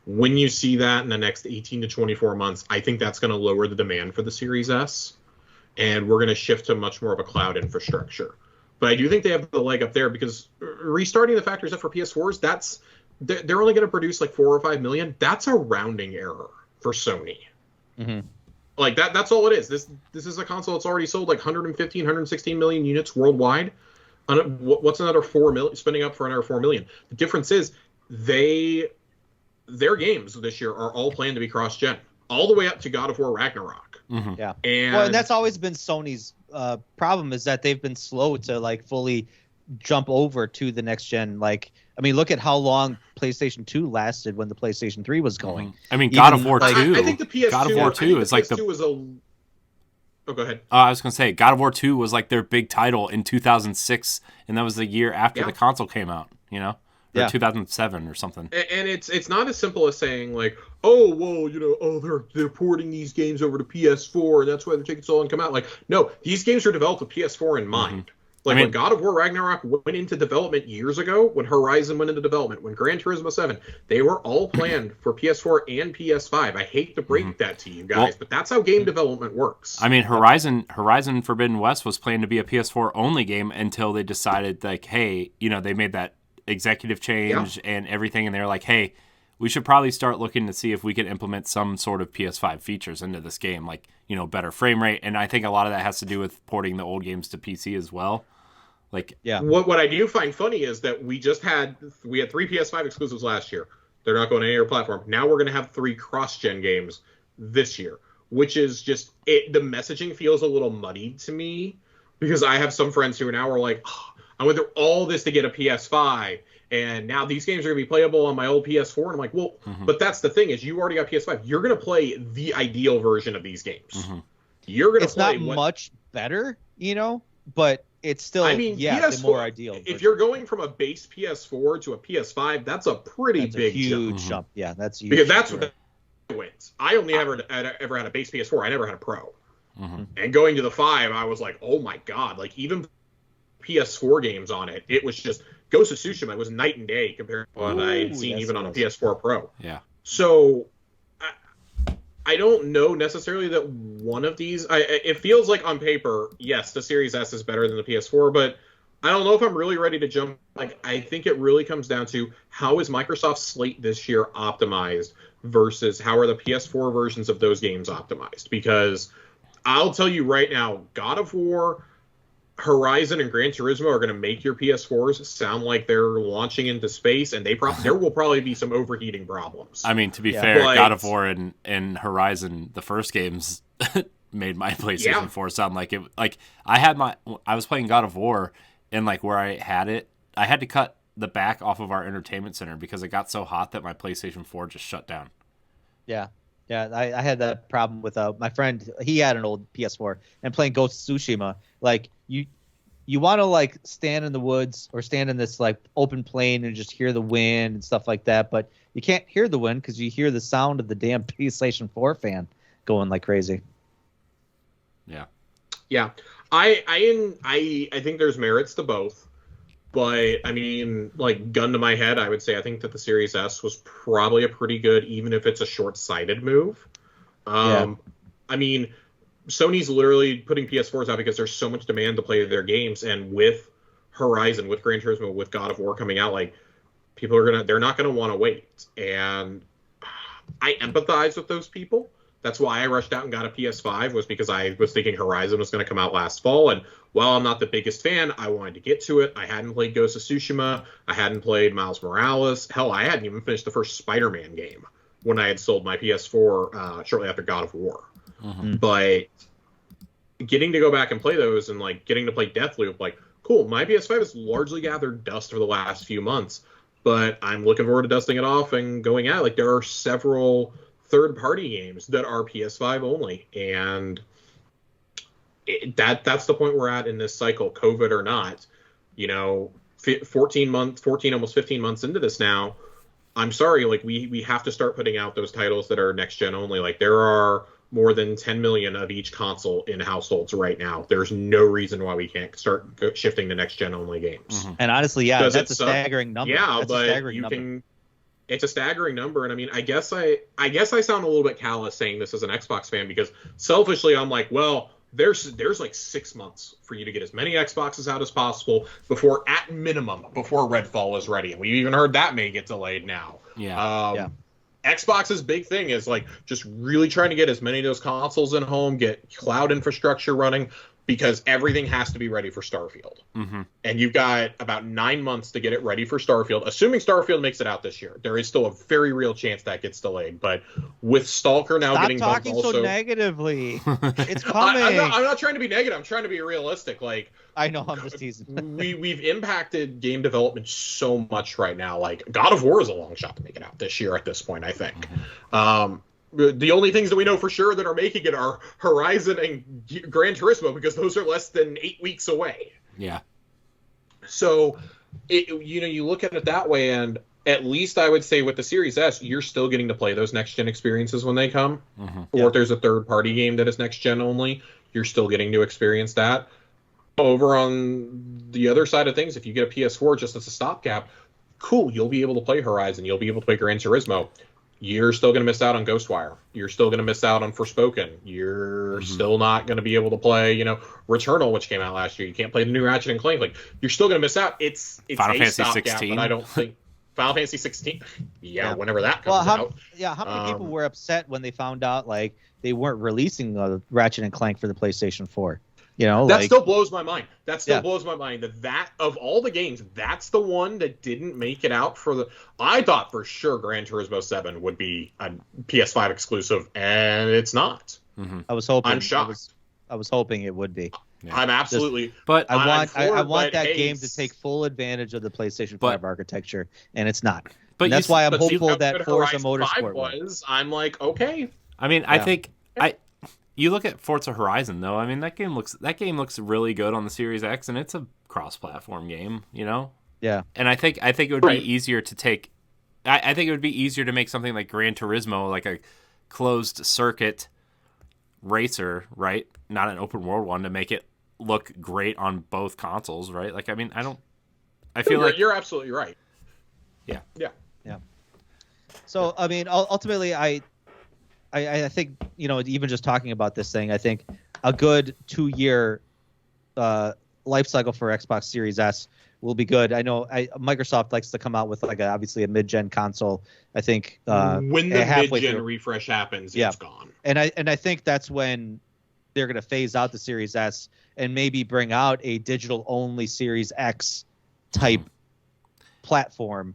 When you see that in the next 18 to 24 months, I think that's going to lower the demand for the Series S. And we're going to shift to much more of a cloud infrastructure. But I do think they have the leg up there because restarting the factories up for PS4s, they're only going to produce like 4 or 5 million. That's a rounding error for Sony. Like that's all it is. This is a console that's already sold like 115, 116 million units worldwide. What's another 4 million? Spending up for another 4 million. The difference is their games this year are all planned to be cross-gen, all the way up to God of War Ragnarok. Yeah, and that's always been Sony's problem is that they've been slow to like fully jump over to the next gen. Like, I mean, look at how long PlayStation 2 lasted when the PlayStation 3 was going. I mean, God of War 2. I think the PS2, God of War 2 is like Oh, go ahead. I was going to say, God of War 2 was like their big title in 2006, and that was the year after the console came out, you know? Or 2007 or something. And it's not as simple as saying, like, they're porting these games over to PS4, and that's why they're taking so long to come out. Like, no, these games are developed with PS4 in mind. Like, when God of War Ragnarok went into development years ago, when Horizon went into development, when Gran Turismo 7, they were all planned for PS4 and PS5. I hate to break that to you guys, but that's how game development works. I mean, Horizon Forbidden West was planned to be a PS4 only game until they decided, like, hey, you know, they made that executive change and everything, and they were like, hey, we should probably start looking to see if we can implement some sort of PS5 features into this game, like, you know, better frame rate. And I think a lot of that has to do with porting the old games to PC as well. Like, what I do find funny is that we had 3 PS5 exclusives last year. They're not going to any other platform. Now we're going to have 3 cross-gen games this year, which is just the messaging feels a little muddy to me, because I have some friends who now are like, oh, I went through all this to get a PS5, and now these games are going to be playable on my old PS4. And I'm like, well, but that's the thing, is you already got PS5. You're going to play the ideal version of these games. You're going to play It's not much better, you know, but it's still, PS4, the more ideal version. If you're going from a base PS4 to a PS5, that's a big huge jump. Yeah, that's huge. Because that's what wins. I only ever had a base PS4. I never had a Pro. And going to the 5, I was like, oh my God, like, even PS4 games on it, it was just, Ghost of Tsushima was night and day compared to what I had seen even on a PS4 Pro. Yeah. So I don't know necessarily that one of these, it feels like on paper, yes, the Series S is better than the PS4, but I don't know if I'm really ready to jump. Like, I think it really comes down to, how is Microsoft's slate this year optimized versus how are the PS4 versions of those games optimized? Because I'll tell you right now, God of War, Horizon, and Gran Turismo are going to make your PS4s sound like they're launching into space, and there will probably be some overheating problems. I mean, to be fair, God of War and Horizon, the first games, made my PlayStation 4 sound like it. Like, I was playing God of War, and like where I had it, I had to cut the back off of our entertainment center because it got so hot that my PlayStation 4 just shut down. Yeah. Yeah, I had that problem with my friend. He had an old PS4, and playing Ghost of Tsushima, like, you want to, like, stand in the woods or stand in this, like, open plain and just hear the wind and stuff like that, but you can't hear the wind because you hear the sound of the damn PlayStation 4 fan going like crazy. Yeah. I think there's merits to both. But, I mean, like, gun to my head, I would say I think that the Series S was probably a pretty good, even if it's a short-sighted move. I mean, Sony's literally putting PS4s out because there's so much demand to play their games, and with Horizon, with Gran Turismo, with God of War coming out, like, they're not gonna want to wait. And I empathize with those people. That's why I rushed out and got a PS5, was because I was thinking Horizon was going to come out last fall. And while I'm not the biggest fan, I wanted to get to it. I hadn't played Ghost of Tsushima. I hadn't played Miles Morales. Hell, I hadn't even finished the first Spider-Man game when I had sold my PS4 shortly after God of War. But getting to go back and play those, and like getting to play Deathloop, like, cool, my PS5 has largely gathered dust for the last few months, but I'm looking forward to dusting it off and going out. Like, there are several third-party games that are PS5 only, and that's the point we're at in this cycle, COVID or not. You know, 14 almost 15 months into this now, I'm sorry, like, we have to start putting out those titles that are next-gen only. Like, there are more than 10 million of each console in households right now. There's no reason why we can't start shifting to next-gen only games. And honestly, yeah, that's a staggering number. Yeah, that's but it's a staggering number, and I mean, I guess I sound a little bit callous saying this as an Xbox fan, because selfishly I'm like, well, there's like 6 months for you to get as many Xboxes out as possible before Redfall is ready, and we even heard that may get delayed now. Xbox's big thing is like just really trying to get as many of those consoles in home, get cloud infrastructure running, because everything has to be ready for Starfield. And you've got about 9 months to get it ready for Starfield, assuming Starfield makes it out this year. There is still a very real chance that gets delayed, but with Stalker now getting bumped also... Stop talking so negatively. It's coming. I'm not trying to be negative. I'm trying to be realistic. Like, I know, I'm just teasing. We've impacted game development so much right now. Like, God of War is a long shot to make it out this year at this point, I think. The only things that we know for sure that are making it are Horizon and Gran Turismo, because those are less than 8 weeks away. Yeah. So, you look at it that way, and at least I would say with the Series S, you're still getting to play those next-gen experiences when they come. Or if there's a third-party game that is next-gen only, you're still getting to experience that. over on the other side of things, if you get a PS4 just as a stopgap, cool, you'll be able to play Horizon, you'll be able to play Gran Turismo. You're still going to miss out on Ghostwire. You're still going to miss out on Forspoken. You're still not going to be able to play, Returnal, which came out last year. You can't play the new Ratchet and Clank. Like, you're still going to miss out. It's Final a Fantasy stopgap, 16. but I don't think Final Fantasy 16. Yeah, whenever that comes out. Yeah, how many people were upset when they found out like they weren't releasing Ratchet and Clank for the PlayStation 4? That still blows my mind. That still blows my mind. That of all the games, that's the one that didn't make it out for the. I thought for sure Gran Turismo 7 would be a PS5 exclusive, and it's not. Mm-hmm. I was hoping. I'm shocked. I was hoping it would be. Yeah. I'm absolutely. But I want that game to take full advantage of the PlayStation 5 architecture, and it's not. But and that's why I'm see hopeful how that good Forza Horizon 5 Motorsport was. I'm like, okay. I mean, I think you look at Forza Horizon though. I mean, that game looks really good on the Series X, and it's a cross-platform game. Yeah. And I think it would be easier to take. I think it would be easier to make something like Gran Turismo, like a closed circuit racer, right? Not an open world one, to make it look great on both consoles, right? Like, I mean, I feel like you're absolutely right. Yeah. Yeah. Yeah. So, I mean, ultimately, I think, even just talking about this thing, I think a good 2-year life cycle for Xbox Series S will be good. I know Microsoft likes to come out with obviously a mid-gen console. I think when the mid-gen refresh happens, it's gone. And I think that's when they're going to phase out the Series S and maybe bring out a digital-only Series X type platform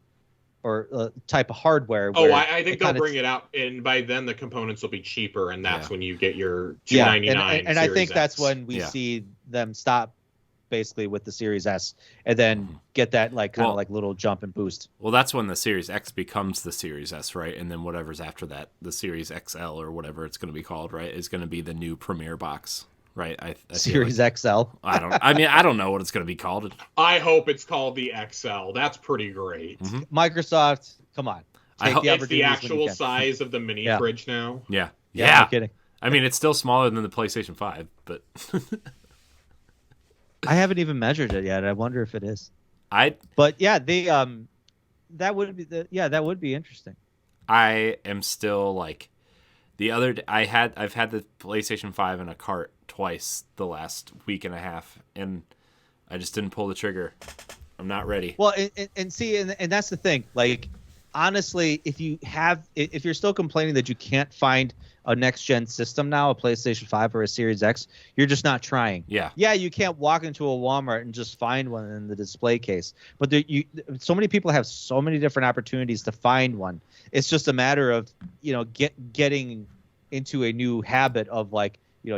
or type of hardware. I think they'll bring it out, and by then the components will be cheaper, and that's when you get your $299. And I think that's when we see them stop basically with the Series S, and then get that little jump and boost. Well, that's when the Series X becomes the Series S, right? And then whatever's after that, the Series XL or whatever it's going to be called, right, is going to be the new Premier box, right? I Series XL. I don't know what it's going to be called. I hope it's called the XL. That's pretty great. Mm-hmm. Microsoft, come on. It's the actual size of the mini fridge now. Yeah. No kidding. I mean, it's still smaller than the PlayStation 5, but I haven't even measured it yet. I wonder if it is. But yeah, they that would be interesting. I am still like I've had the PlayStation 5 in a cart twice the last week and a half, and I just didn't pull the trigger. I'm not ready. Well, and see, and that's the thing. Like, honestly, if you're still complaining that you can't find a next-gen system now, a PlayStation 5 or a Series X, you're just not trying. Yeah, you can't walk into a Walmart and just find one in the display case. But so many people have so many different opportunities to find one. It's just a matter of, getting into a new habit of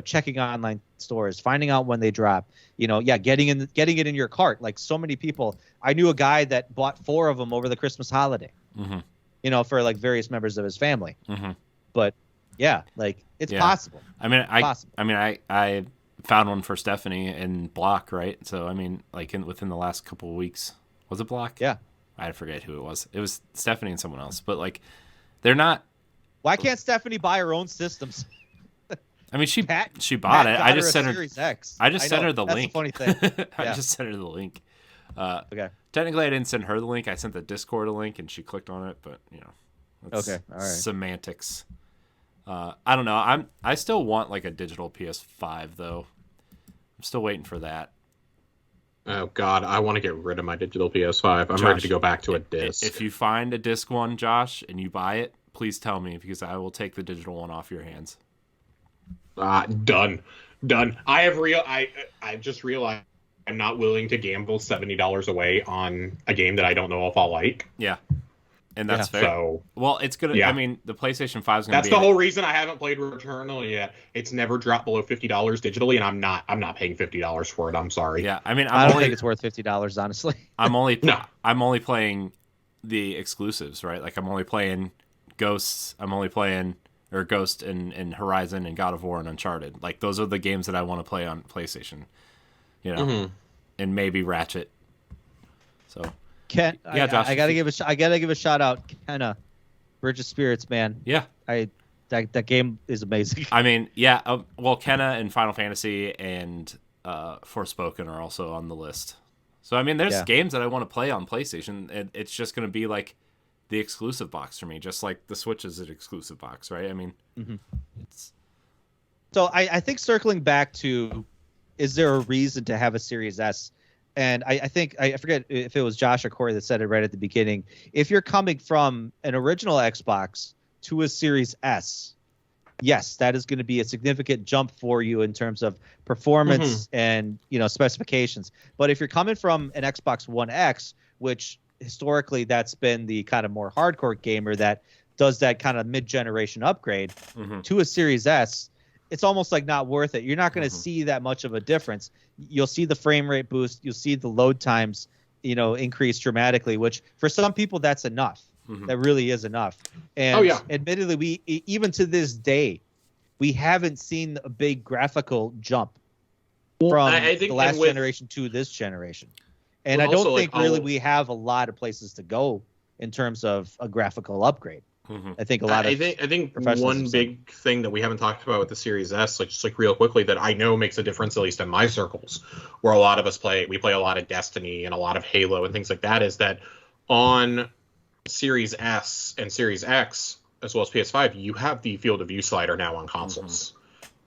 checking online stores, finding out when they drop, getting it in your cart. Like, so many people, I knew a guy that bought 4 of them over the Christmas holiday, for various members of his family. Mm-hmm. But it's possible. I mean, I found one for Stephanie in Block, right? So I mean, within the last couple of weeks, was it Block? Yeah, I forget who it was. It was Stephanie and someone else, but they're not. Why can't Stephanie buy her own systems? I mean, she bought it. I just sent her. Series X. I just sent her the link. That's the funny thing. I just sent her the link. Okay. Technically, I didn't send her the link. I sent the Discord a link, and she clicked on it. But okay, all right. Semantics. I don't know. I still want a digital PS5 though. I'm still waiting for that. Oh God, I want to get rid of my digital PS5. I'm ready to go back to a disc. If you find a disc one, Josh, and you buy it, please tell me, because I will take the digital one off your hands. Done. I just realized I'm not willing to gamble $70 away on a game that I don't know if I'll like. Yeah. And that's fair. So, well, it's gonna. Yeah. I mean, the PlayStation 5 is gonna. That's the whole reason I haven't played Returnal yet. It's never dropped below $50 digitally, and I'm not paying $50 for it. I'm sorry. Yeah, I mean, I don't think it's worth $50, honestly. I'm only playing the exclusives, right? I'm only playing Ghosts. I'm only playing Ghost and Horizon and God of War and Uncharted. Those are the games that I want to play on PlayStation. And maybe Ratchet. So. Ken, Josh, I gotta give a shout out, Kenna, Bridge of Spirits, man. Yeah, that game is amazing. I mean, yeah. Well, Kenna and Final Fantasy and Forspoken are also on the list. So I mean, there's games that I want to play on PlayStation. It's just going to be like the exclusive box for me, just like the Switch is an exclusive box, right? I mean, it's. So I think circling back to, is there a reason to have a Series S? And I think, I forget if it was Josh or Corey that said it right at the beginning. If you're coming from an original Xbox to a Series S, yes, that is going to be a significant jump for you in terms of performance and, specifications. But if you're coming from an Xbox One X, which historically that's been the kind of more hardcore gamer that does that kind of mid-generation upgrade to a Series S, it's almost like not worth it. You're not going to see that much of a difference. You'll see the frame rate boost. You'll see the load times, increase dramatically, which for some people that's enough. That really is enough. And admittedly, we even to this day, we haven't seen a big graphical jump from the last generation to this generation. And I don't think really we have a lot of places to go in terms of a graphical upgrade. I think a lot of I think one big thing that we haven't talked about with the Series S, just real quickly, that I know makes a difference, at least in my circles, where a lot of us play a lot of Destiny and a lot of Halo and things like that, is that on Series S and Series X, as well as PS5, you have the field of view slider now on consoles.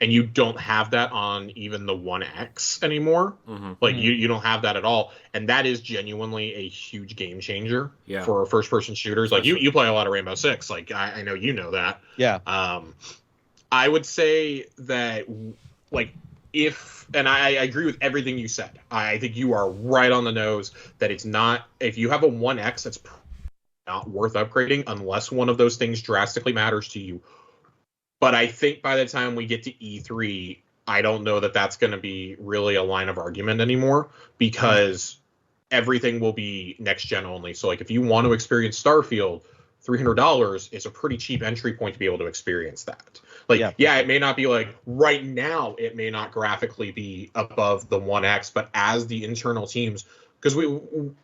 And you don't have that on even the One X anymore. You don't have that at all. And that is genuinely a huge game changer for first-person shooters. Like, you play a lot of Rainbow Six. Like, I know you know that. Yeah. I would say that, and I agree with everything you said. I think you are right on the nose that it's not, if you have a One X, it's not worth upgrading unless one of those things drastically matters to you. But I think by the time we get to E3, I don't know that that's going to be really a line of argument anymore, because everything will be next gen only. So if you want to experience Starfield, $300 is a pretty cheap entry point to be able to experience that. It may not be right now, it may not graphically be above the One X, but as the internal teams, because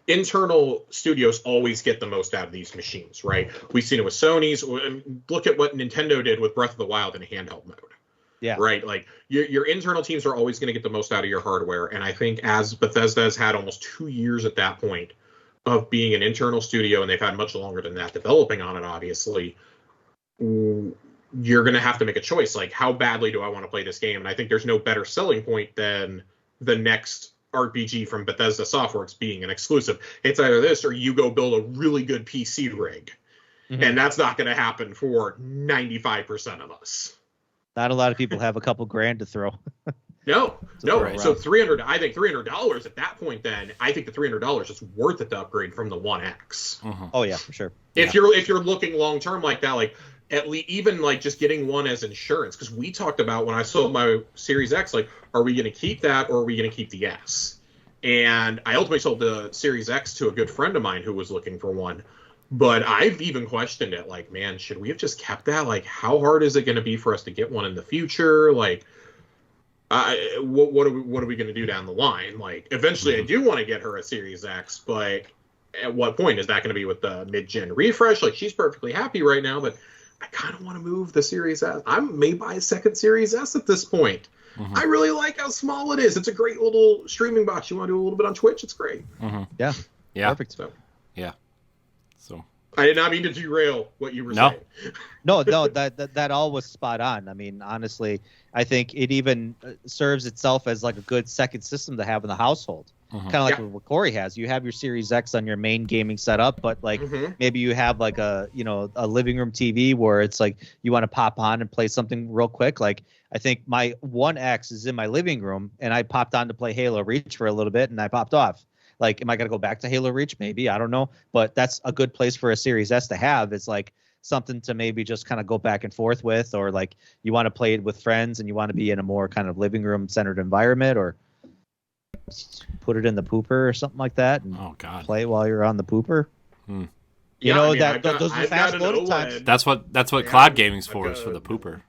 internal studios always get the most out of these machines, right? We've seen it with Sony's. Look at what Nintendo did with Breath of the Wild in handheld mode. Yeah. Right? Your internal teams are always going to get the most out of your hardware. And I think as Bethesda has had almost 2 years at that point of being an internal studio, and they've had much longer than that developing on it, obviously, you're going to have to make a choice. How badly do I want to play this game? And I think there's no better selling point than the next RPG from Bethesda Softworks being an exclusive. It's either this or you go build a really good PC rig. And that's not going to happen for 95% of us. Not a lot of people have a couple grand to throw. No. So I think $300 at that point, then I think the $300 is worth it to upgrade from the One X. Oh yeah, for sure. If you're looking long term like that, at least even just getting one as insurance, because we talked about when I sold my Series X, are we going to keep that or are we going to keep the S? And I ultimately sold the Series X to a good friend of mine who was looking for one. But I've even questioned it, man, should we have just kept that? How hard is it going to be for us to get one in the future? What are we going to do down the line? Eventually I do want to get her a Series X, but at what point is that going to be with the mid-gen refresh? She's perfectly happy right now, but I kind of want to move the Series S. I may buy a second Series S at this point. I really like how small it is. It's a great little streaming box. You want to do a little bit on Twitch? It's great. Yeah. Perfect. So. Yeah. So I did not mean to derail what you were saying. No, that all was spot on. I mean, honestly, I think it even serves itself as a good second system to have in the household. Kind of like what Corey has. You have your Series X on your main gaming setup, but maybe you have a living room TV where it's you want to pop on and play something real quick. I think my One X is in my living room, and I popped on to play Halo Reach for a little bit, and I popped off. Am I gonna go back to Halo Reach? Maybe, I don't know, but that's a good place for a Series S to have. It's something to maybe just kind of go back and forth with, or you want to play it with friends and you want to be in a more kind of living room centered environment, or put it in the pooper or something like that and play it while you're on the pooper. Those are fast loading times. That's what cloud gaming's for, is for the pooper.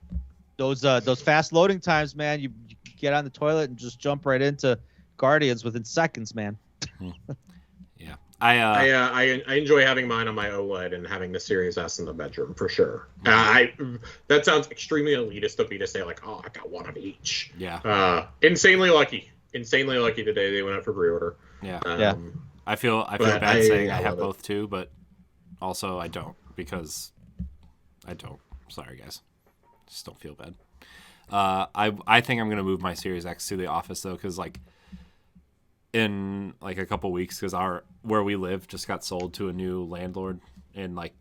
Those fast loading times, man. You get on the toilet and just jump right into Guardians within seconds, man. Yeah, I enjoy having mine on my OLED and having the Series S in the bedroom for sure. That sounds extremely elitist of me to say I got one of each. Yeah. Insanely lucky insanely lucky today. They went out for pre-order. Yeah. Yeah. I feel But bad saying I have love it. both too, but also I don't because I don't. Sorry, guys. Just don't feel bad. I think I'm gonna move my Series X to the office though, because like in like a couple weeks, because where we live just got sold to a new landlord, and like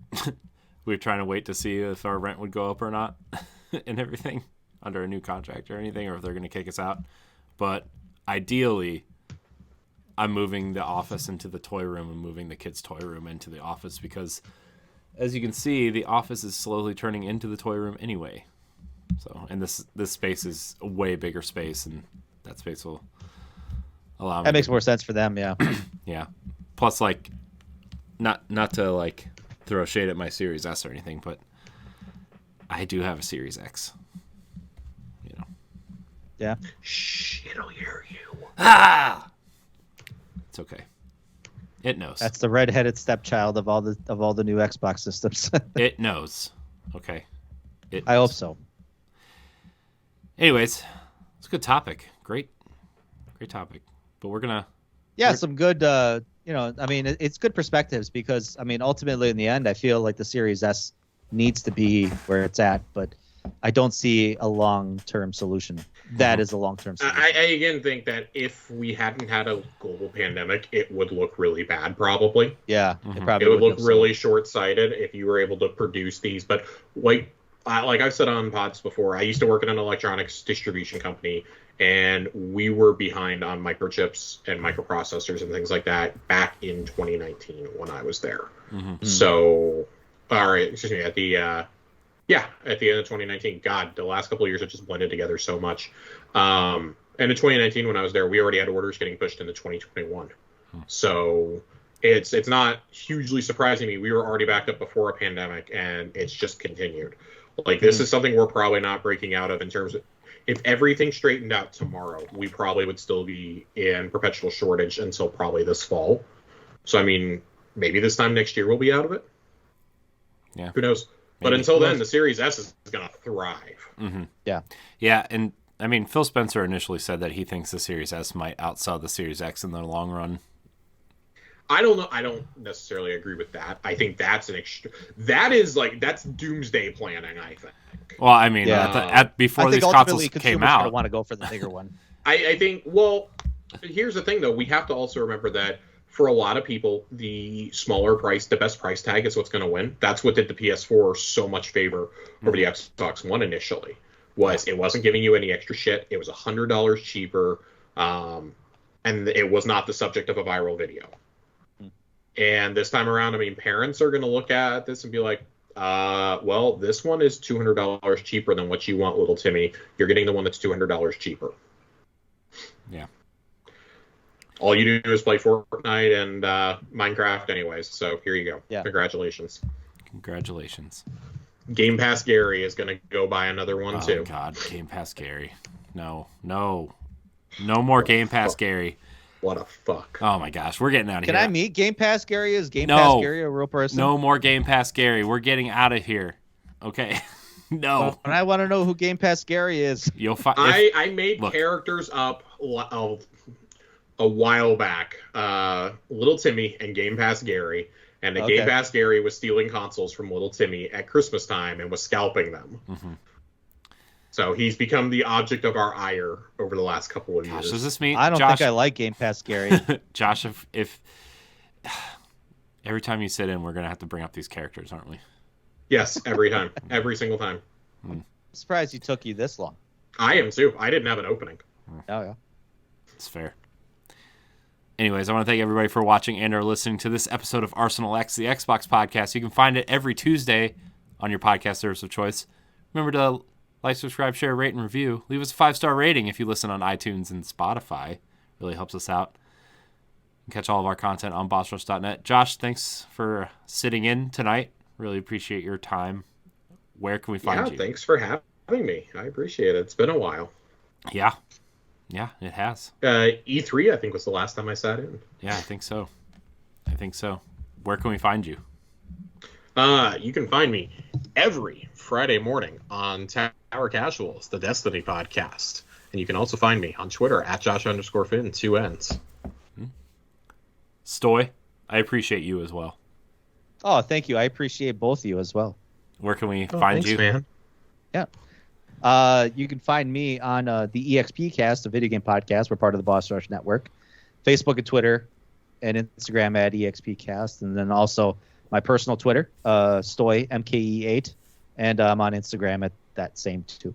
we were trying to wait to see if our rent would go up or not, and everything under a new contract or anything, or if they're gonna kick us out. But ideally, I'm moving the office into the toy room and moving the kids' toy room into the office because, as you can see, the office is slowly turning into the toy room anyway. So, and this space is a way bigger space, and that space will allow me. That makes more sense for them, yeah. Yeah. Plus, like, not to like throw shade at my Series S or anything, but I do have a Series X. You know. Yeah. Shh, it'll hear you. Ah. It's okay. It knows. That's the redheaded stepchild of all the new Xbox systems. It knows. Okay. I hope so. Anyways, it's a good topic. Great topic. But we're gonna. Some good. I mean, it's good perspectives because I mean, ultimately, in the end, I feel like the Series S needs to be where it's at, but I don't see a long-term solution. That is a long-term solution. I again think that if we hadn't had a global pandemic, it would look really bad, probably. Yeah, It would look really short-sighted if you were able to produce these. But like I've said on pods before, I used to work in an electronics distribution company, and we were behind on microchips and microprocessors and things like that back in 2019 when I was there. So, at the end of 2019. God, the last couple of years have just blended together so much. And in 2019, when I was there, we already had orders getting pushed into 2021. So it's not hugely surprising to me. We were already backed up before a pandemic, and it's just continued. Like, this is something we're probably not breaking out of in terms of, if everything straightened out tomorrow, we probably would still be in perpetual shortage until probably this fall. So, I mean, maybe this time next year we'll be out of it. Yeah. Who knows? But until then, the Series S is going to thrive. Mm-hmm. Yeah. Yeah, and I mean, Phil Spencer initially said that he thinks the Series S might outsell the Series X in the long run. I don't know. I don't necessarily agree with that. I think that's that's doomsday planning, I think. Well, I mean, before these consoles came out, want to go for the bigger one. I think. Well, here's the thing, though. We have to also remember that for a lot of people, the smaller price, the best price tag is what's going to win. That's what did the PS4 so much favor over the Xbox One initially. It wasn't giving you any extra shit. It was $100 cheaper, and it was not the subject of a viral video. And this time around, I mean, parents are going to look at this and be like, well, this one is $200 cheaper than what you want, little Timmy. You're getting the one that's $200 cheaper. Yeah. All you do is play Fortnite and Minecraft anyways, so here you go. Yeah. Congratulations. Game Pass Gary is going to go buy another one, too. Oh, God. Game Pass Gary. No more Game Pass Gary. What a fuck. Oh, my gosh. We're getting out of here. Can I meet Game Pass Gary? Is Game Pass Gary a real person? No more Game Pass Gary. We're getting out of here. Okay. No. Well, and I want to know who Game Pass Gary is. You'll find. I made characters up a while back. Little Timmy and Game Pass Gary. And Game Pass Gary was stealing consoles from Little Timmy at Christmas time and was scalping them. Mm-hmm. So he's become the object of our ire over the last couple of years. Does this mean I don't think I like Game Pass Gary. Josh, if every time you sit in, we're gonna have to bring up these characters, aren't we? Yes, every time, every single time. I'm surprised you took you this long. I am too. I didn't have an opening. Oh yeah, it's fair. Anyways, I want to thank everybody for watching and or listening to this episode of Arsenal X, the Xbox podcast. You can find it every Tuesday on your podcast service of choice. Remember to like, subscribe, share, rate, and review. Leave us a 5-star rating if you listen on iTunes and Spotify. Really helps us out. You can catch all of our content on bossrush.net. Josh, thanks for sitting in tonight. Really appreciate your time. Where can we find you? Thanks for having me. I appreciate it. It's been a while. Yeah, it has. E3, I think, was the last time I sat in. Yeah, I think so. Where can we find you? You can find me every Friday morning on Tower Casuals, the Destiny podcast. And you can also find me on Twitter at Josh_Finn, 2 N's. Stoy, I appreciate you as well. Oh, thank you. I appreciate both of you as well. Where can we find thanks, you? Man. Yeah. You can find me on the EXP Cast, the video game podcast. We're part of the Boss Rush Network. Facebook and Twitter and Instagram at EXP Cast. And then also my personal Twitter, Stoy, MKE8. And I'm on Instagram at that same too.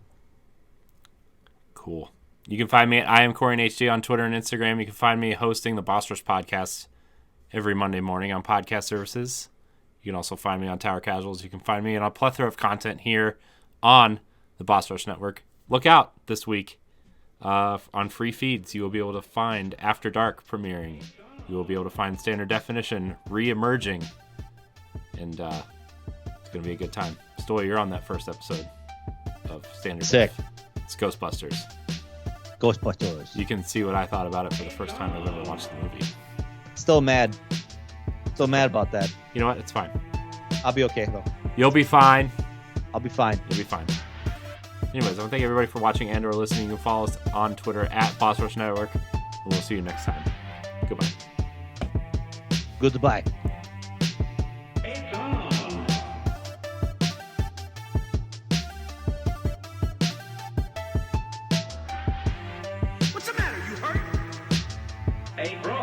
Cool. You can find me at I am Corian HD on Twitter and Instagram. You can find me hosting the Boss Rush podcast every Monday morning on podcast services. You can also find me on Tower Casuals. You can find me in a plethora of content here on the Boss Rush Network. Look out this week on free feeds. You will be able to find After Dark premiering. You will be able to find Standard Definition re-emerging. And it's going to be a good time. Stoy, you're on that first episode of Standard Sick. Def. It's Ghostbusters. Ghostbusters. You can see what I thought about it for the first time I've ever watched the movie. Still mad. Still mad about that. You know what? It's fine. I'll be okay, though. You'll be fine. I'll be fine. You'll be fine. Anyways, I want to thank everybody for watching and or listening. You can follow us on Twitter at Boss Rush Network. And we'll see you next time. Goodbye. Goodbye. What's the matter? You hurt? Hey, bro.